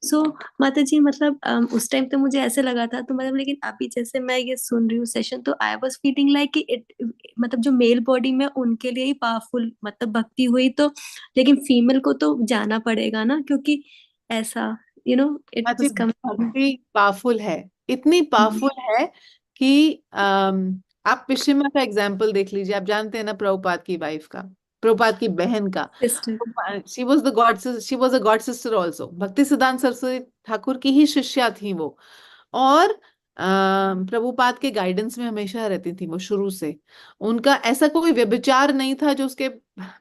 सो माता जी मतलब उस टाइम तो मुझे ऐसे लगा था, तो मतलब लेकिन अभी जैसे मैं ये सुन रही हूँ सेशन, तो आई वाज फीलिंग लाइक कि इट, मतलब जो मेल बॉडी में उनके लिए ही पावरफुल मतलब भक्ति हुई, तो लेकिन फीमेल को तो जाना पड़ेगा ना, क्योंकि ऐसा इट
अच्छी
वाज कमिंग।
भक्ति पावरफुल है, इतनी पावरफुल है कि आप पिशिमा का एग्जाम्पल देख लीजिए। आप जानते हैं ना प्रभुपाद की वाइफ का, प्रभुपाद की बहन का।
Sister.
She was the God, she was a God sister also. भक्ति सिद्धांत सरस्वती ठाकुर की ही शिष्या थी वो, और प्रभुपाद के गाइडेंस में हमेशा रहती थी वो शुरू से। उनका ऐसा कोई व्यभिचार नहीं था जो उसके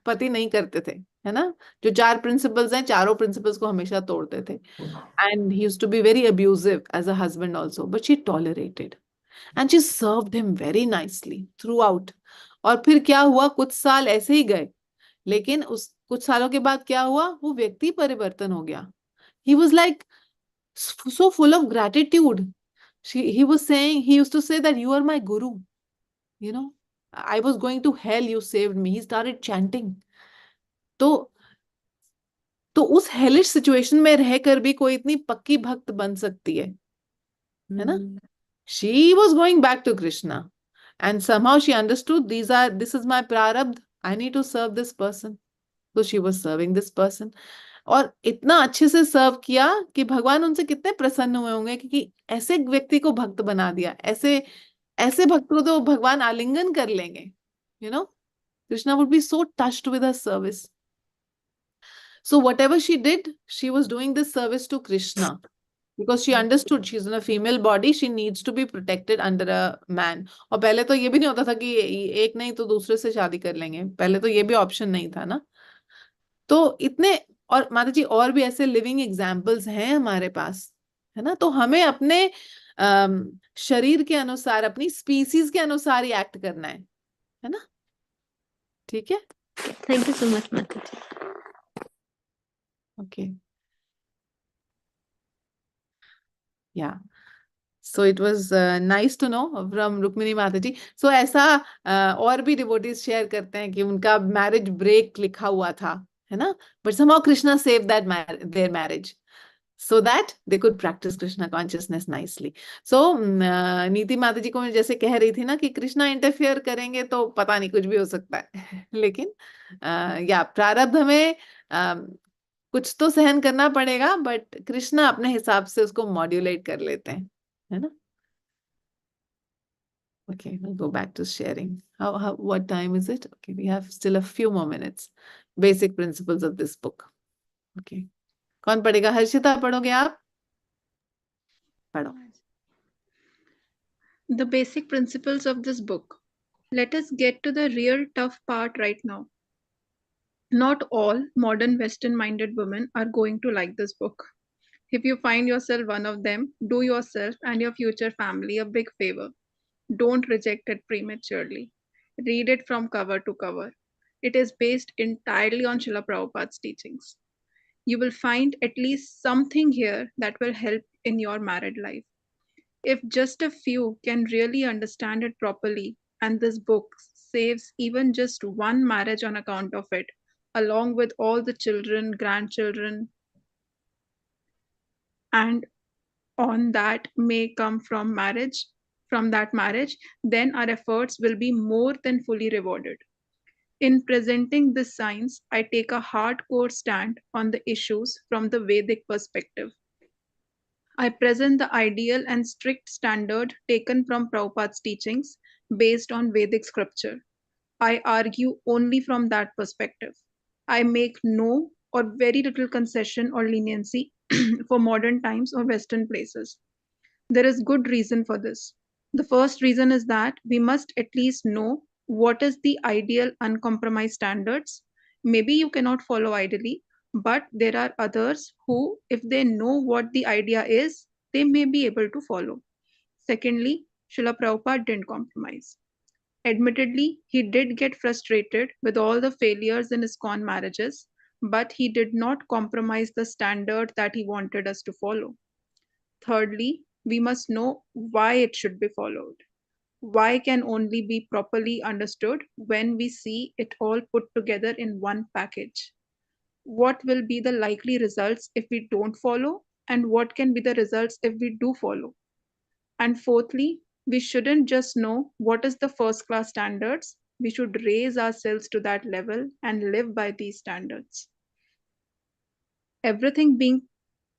पति नहीं करते थे, है ना। जो 4 प्रिंसिपल्स हैं, चारों प्रिंसिपल्स को हमेशा तोड़ते थे। And he used to be very abusive as a husband also, but she tolerated and she served him very nicely throughout. और फिर क्या हुआ, कुछ साल ऐसे ही गए, लेकिन उस कुछ सालों के बाद क्या हुआ, वो व्यक्ति परिवर्तन हो गया। He was like so full of gratitude. He was saying, he used to say that you are my guru, you know, I was going to hell, you saved me. He started chanting. तो उस hellish situation में रहकर भी कोई इतनी पक्की भक्त बन सकती है ना। She was going back to Krishna, and somehow she understood this is my prarabdha, I need to serve this person. So she was serving this person, और इतना अच्छे से सर्व किया कि भगवान उनसे कितने प्रसन्न हुए होंगे, क्योंकि ऐसे व्यक्ति को भक्त बना दिया। ऐसे ऐसे भक्त को तो भगवान आलिंगन कर लेंगे, you know. Krishna would be so touched with her service. So whatever she did, she was doing this service to Krishna because she understood she's in a female body, she needs to be protected under a man. और पहले तो ये भी नहीं होता था कि एक नहीं तो दूसरे से शादी कर लेंगे, पहले तो ये भी ऑप्शन नहीं था ना। तो इतने, और माता जी और भी ऐसे लिविंग एग्जाम्पल्स हैं हमारे पास, है ना। तो हमें अपने शरीर के अनुसार, अपनी स्पीसीज के अनुसार ही एक्ट करना है ना। ठीक है,
थैंक यू सो मच माता ji.
Okay, yeah so it was nice to know from Rukmini Mata ji. सो ऐसा और भी डिवोटीज शेयर करते हैं कि उनका मैरिज ब्रेक लिखा हुआ था, है ना, but somehow Krishna save that there marriage so that they could practice Krishna consciousness nicely. So नीति माता जी को मैं जैसे कह रही थी ना कि कृष्णा इंटरफियर करेंगे तो पता नहीं कुछ भी हो सकता है लेकिन या प्रारब्ध में कुछ तो सहन करना पड़ेगा, बट कृष्णा अपने हिसाब से उसको मॉड्यूलेट कर लेते हैं, है ना। Okay, we'll go back to sharing. What time is it? Okay, we have still a few more minutes. Basic principles of this book. Okay, कौन पढ़ेगा? हर्षिता पढ़ोगे आप? पढ़ो.
The basic principles of this book. Let us get to the real tough part right now. Not all modern Western minded women are going to like this book. If you find yourself one of them, do yourself and your future family a big favor. Don't reject it prematurely. Read it from cover to cover. It is based entirely on Srila Prabhupada's teachings. You will find at least something here that will help in your married life. If just a few can really understand it properly, and this book saves even just one marriage on account of it, along with all the children, grandchildren, and on that may come from that marriage, then our efforts will be more than fully rewarded. In presenting this science, I take a hardcore stand on the issues from the Vedic perspective. I present the ideal and strict standard taken from Prabhupada's teachings based on Vedic scripture. I argue only from that perspective. I make no or very little concession or leniency for modern times or Western places. There is good reason for this. The first reason is that we must at least know what is the ideal uncompromised standards. Maybe you cannot follow ideally, but there are others who, if they know what the idea is, they may be able to follow. Secondly, Srila Prabhupada didn't compromise. Admittedly, he did get frustrated with all the failures in ISKCON marriages, but he did not compromise the standard that he wanted us to follow. Thirdly, we must know why it should be followed. Why can only be properly understood when we see it all put together in one package. What will be the likely results if we don't follow, and what can be the results if we do follow? And fourthly, we shouldn't just know what is the first class standards, we should raise ourselves to that level and live by these standards. Everything being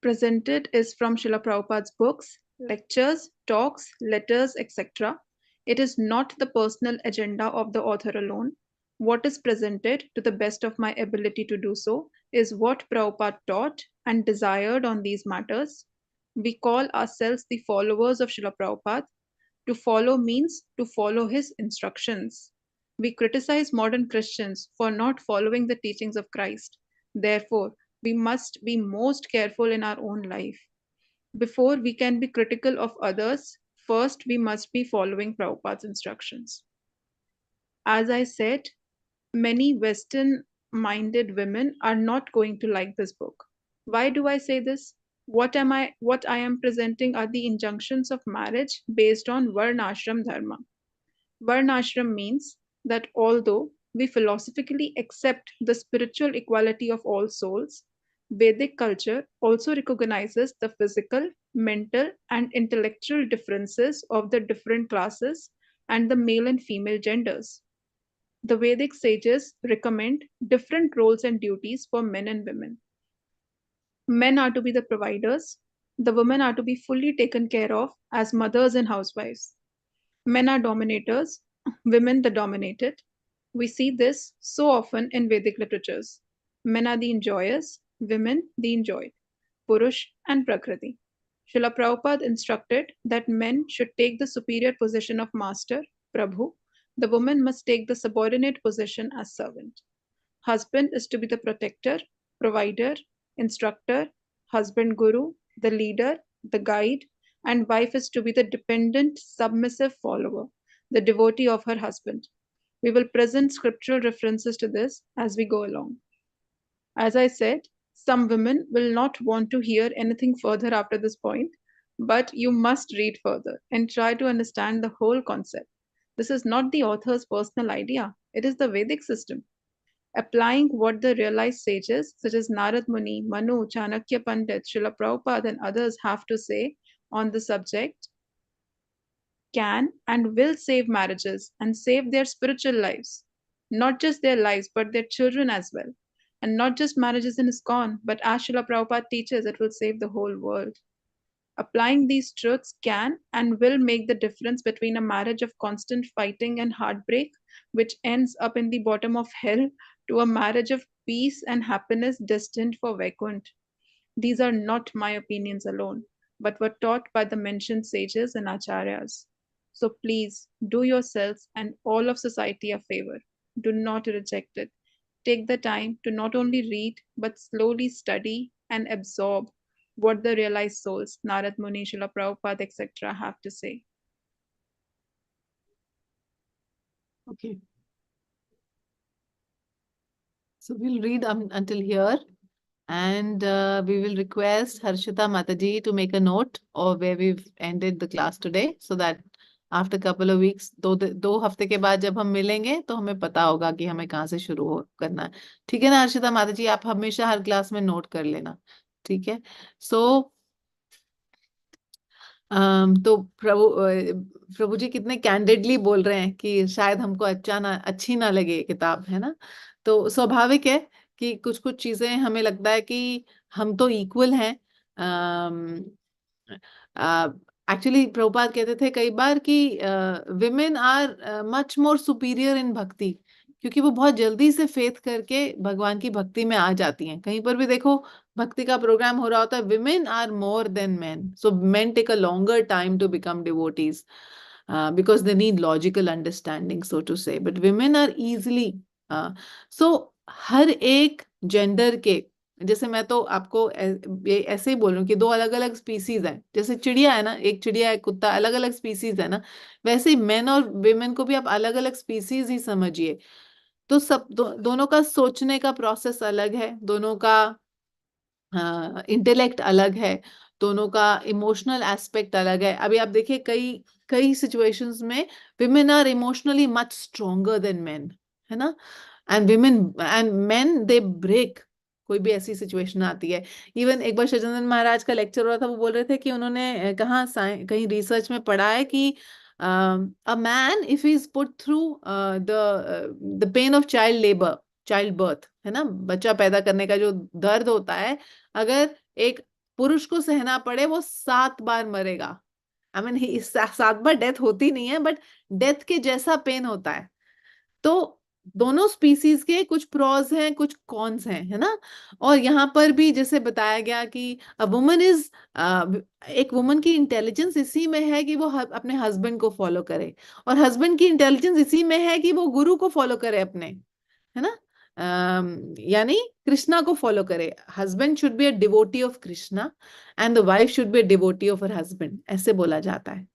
presented is from Srila Prabhupada's books, lectures, talks, letters, etc. It is not the personal agenda of the author alone. What is presented, to the best of my ability to do so, is what Prabhupada taught and desired on these matters. We call ourselves the followers of Srila Prabhupada. To follow means to follow his instructions. We criticize modern Christians for not following the teachings of Christ. Therefore, we must be most careful in our own life. Before we can be critical of others, first we must be following Prabhupada's instructions. As I said, many Western minded women are not going to like this book. Why do I say this? What I am presenting are the injunctions of marriage based on Varnashram Dharma. Varnashram means that although we philosophically accept the spiritual equality of all souls, Vedic culture also recognizes the physical, mental, and intellectual differences of the different classes and the male and female genders. The Vedic sages recommend different roles and duties for men and women. Men are to be the providers, the women are to be fully taken care of as mothers and housewives. Men are dominators, women the dominated. We see this so often in Vedic literatures. Men are the enjoyers, women the enjoyed, Purush and Prakriti. Srila Prabhupada instructed that men should take the superior position of master, Prabhu. The woman must take the subordinate position as servant. Husband is to be the protector, provider, instructor, husband guru, the leader, the guide, and wife is to be the dependent, submissive follower, the devotee of her husband. We will present scriptural references to this as we go along. As I said, some women will not want to hear anything further after this point, but you must read further and try to understand the whole concept. This is not the author's personal idea, it is the Vedic system. Applying what the realized sages such as Narad Muni, Manu, Chanakya Pandit, Srila Prabhupada, and others have to say on the subject can and will save marriages and save their spiritual lives. Not just their lives, but their children as well. And not just marriages in ISKCON, but as Srila Prabhupada teaches, it will save the whole world. Applying these truths can and will make the difference between a marriage of constant fighting and heartbreak, which ends up in the bottom of hell, to a marriage of peace and happiness destined for Vaikunt. These are not my opinions alone, but were taught by the mentioned sages and acharyas. So please do yourselves and all of society a favor. Do not reject it. Take the time to not only read, but slowly study and absorb what the realized souls, Narad Muni, Srila Prabhupada, etc., have to say.
Okay. So we'll read until here, and we will request Harshita Mataji to make a note of where we've ended the class today so that after couple of weeks, 2 हफ्ते के बाद जब हम मिलेंगे तो हमें पता होगा कि हमें कहाँ से करना है। ठीक है ना अर्शिता माता जी, आप हमेशा हर क्लास में नोट कर लेना। ठीक है। सो तो प्रभु जी कितने कैंडिडली बोल रहे हैं कि शायद हमको अच्छी ना लगे ये किताब, है ना। तो स्वाभाविक है कि कुछ कुछ चीजें हमें लगता है कि हम तो इक्वल हैं। एक्चुअली प्रभुपाद कहते थे कई बार कि women are much more superior in bhakti, क्योंकि वो बहुत जल्दी से फेथ करके भगवान की भक्ति में आ जाती हैं। कहीं पर भी देखो भक्ति का प्रोग्राम हो रहा होता है, women are more than men, so men take a longer time to become devotees because they need logical understanding, so to say, but women are easily so हर एक जेंडर के, जैसे मैं तो आपको ये ऐसे ही बोल रही हूँ कि 2 अलग-अलग स्पीसीज हैं, जैसे चिड़िया है ना, एक चिड़िया एक कुत्ता, अलग-अलग स्पीसीज है ना, वैसे ही मेन और विमेन को भी आप अलग-अलग स्पीसीज ही समझिए। तो दोनों का सोचने का प्रोसेस अलग है, दोनों का इंटेलेक्ट अलग है, दोनों का इमोशनल एस्पेक्ट अलग है। अभी आप देखिए कई कई सिचुएशंस में women are emotionally much stronger than men, है ना। एंड मेन दे ब्रेक, कोई भी ऐसी सिचुएशन आती है। इवन एक बार शजनंदन महाराज का लेक्चर हो रहा था, वो बोल रहे थे कि उन्होंने कहीं रिसर्च में पढ़ा है कि a man if he is put through the pain of child birth, है ना, बच्चा पैदा करने का जो दर्द होता है, अगर एक पुरुष को सहना पड़े वो 7 बार मरेगा। आई मीन 7 बार डेथ होती नहीं है, बट डेथ के जैसा पेन होता है। तो दोनों स्पीसीज के कुछ प्रॉज हैं, कुछ कॉन्स हैं, है ना। और यहाँ पर भी जैसे बताया गया कि अ वुमन इज एक वुमन की इंटेलिजेंस इसी में है कि वो अपने हस्बैंड को फॉलो करे, और हस्बैंड की इंटेलिजेंस इसी में है कि वो गुरु को फॉलो करे अपने, है ना। यानी कृष्णा को फॉलो करे। Husband should be a devotee of Krishna and the wife should be a devotee of her husband, ऐसे बोला जाता है।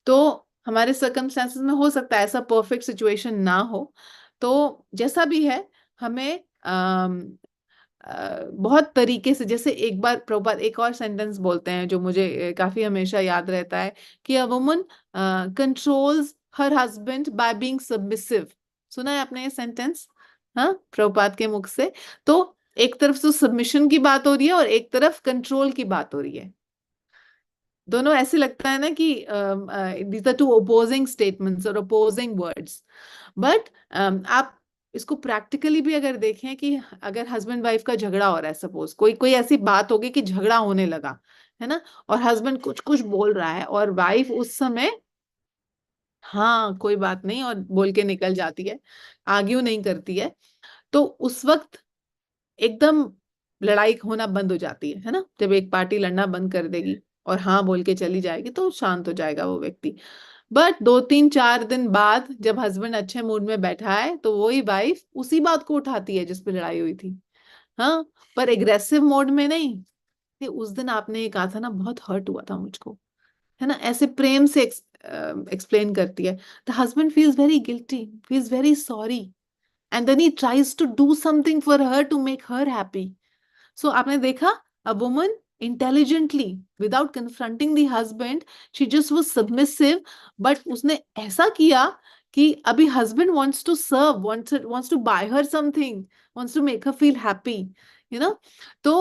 तो हमारे सर्कमस्टेंसेस में हो सकता है ऐसा परफेक्ट सिचुएशन ना हो, तो जैसा भी है हमें बहुत तरीके से, जैसे एक बार प्रभुपाद एक और सेंटेंस बोलते हैं जो मुझे काफी हमेशा याद रहता है कि a woman controls her husband by being submissive. सुना है आपने ये सेंटेंस? हाँ, प्रभुपाद के मुख से। तो एक तरफ तो सबमिशन की बात हो रही है और एक तरफ कंट्रोल की बात हो रही है। दोनों ऐसे लगता है ना कि these are two opposing statements और अपोजिंग वर्ड्स, बट आप इसको प्रैक्टिकली भी अगर देखें कि अगर हस्बैंड वाइफ का झगड़ा हो रहा है, सपोज कोई कोई ऐसी बात होगी कि झगड़ा होने लगा, है ना, और हस्बैंड कुछ कुछ बोल रहा है और वाइफ उस समय हाँ कोई बात नहीं और बोल के निकल जाती है, आर्ग्यू नहीं करती है, तो उस वक्त एकदम लड़ाई होना बंद हो जाती है ना। जब एक पार्टी लड़ना बंद कर देगी और हाँ बोल के चली जाएगी तो शांत हो जाएगा वो व्यक्ति। बट 2 3 4 दिन बाद जब हस्बैंड अच्छे मूड में बैठा है तो वही वाइफ उसी बात को उठाती है जिस पे लड़ाई हुई थी। हाँ, पर एग्रेसिव मोड में नहीं कि उस दिन आपने ये कहा था ना, बहुत हर्ट हुआ था मुझको, है ना, ऐसे प्रेम से एक्सप्लेन करती है। The husband feels very guilty, feels very sorry, and then he tries to do something for her to make her happy. So आपने देखा, a woman intelligently without confronting the husband, she just was submissive, but उसने ऐसा किया कि अभी husband wants to serve, wants to buy her something, wants to make her feel happy, you know। तो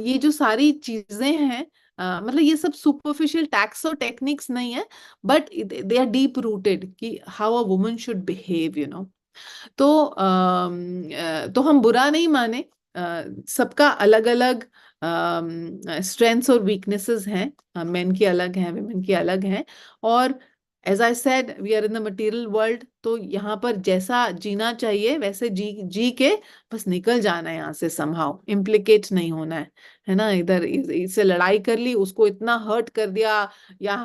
ये जो सारी चीजें हैं, मतलब ये सब सुपरफिशियल टैक्स और टेक्निक्स नहीं है, but they are deep rooted कि how a woman should behave, you know. तो तो हम बुरा नहीं माने, सबका अलग अलग स्ट्रेंथ्स और वीकनेसेस हैं, मेन की अलग हैं, वुमेन की अलग हैं। और as I said we are in the material world, तो यहाँ पर जैसा जीना चाहिए वैसे जी जी के बस निकल जाना है यहाँ से, समहाउ इम्प्लिकेट नहीं होना है ना। इधर इससे लड़ाई कर ली, उसको इतना हर्ट कर दिया, या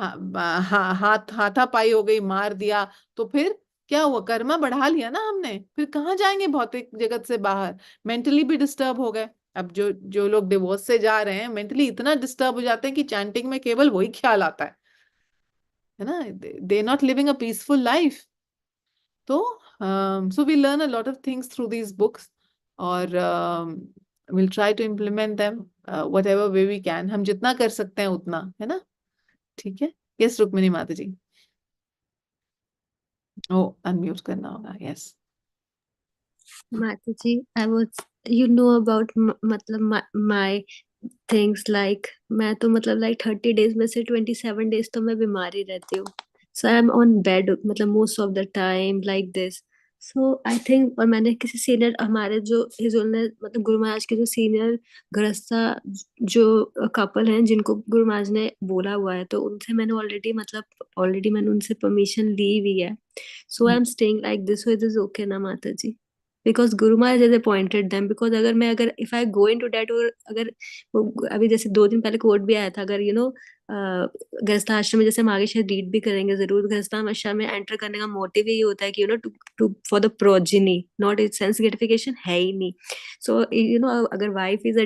हाथापाई हो गई, मार दिया, तो फिर क्या हुआ, कर्मा बढ़ा लिया ना हमने, फिर कहाँ जाएंगे भौतिक जगत से बाहर, मेंटली भी डिस्टर्ब हो गए। अब जो जो लोग डिवोर्स से जा रहे हैं मेंटली इतना डिस्टर्ब हो जाते हैं कि चैंटिंग में केवल वही ख्याल आता है ना, they not living a peaceful life. तो so we learn a lot of things through these books, और will try to implement them whatever way we can, हम जितना कर सकते हैं उतना, है ना। ठीक है, यस रुक्मिणी माता जी। ओ अनम्यूट करना होगा, यस।
माता जी, I was, you know about मतलब my things like, मैं तो मतलब like 30 days में से 27 days तो मैं बीमार ही रहती हूँ. So I'm on bed मतलब most of the time like this. So I think, और मैंने किसी सीनियर, हमारे जो हिजोल ने मतलब गुरु महाराज के जो सीनियर गृहस्था जो कपल हैं जिनको गुरु महाराज ने बोला हुआ है, तो उनसे मैंने ऑलरेडी मैंने उनसे परमिशन ली हुई है. So I'm staying like this, so it is okay ना माता जी? Because Guru Maharaj has appointed them. Because अगर if I go into that, और अगर अभी जैसे 2 दिन पहले कोर्ट भी आया था, अगर गृहस्थ आश्रम में, जैसे हम आगे शायद रीड भी करेंगे जरूर, गृहस्थ आश्रम में एंटर करने का मोटिव ये होता है कि to for the progeny, not it sense gratification है ही नहीं. सो अगर वाइफ इज अ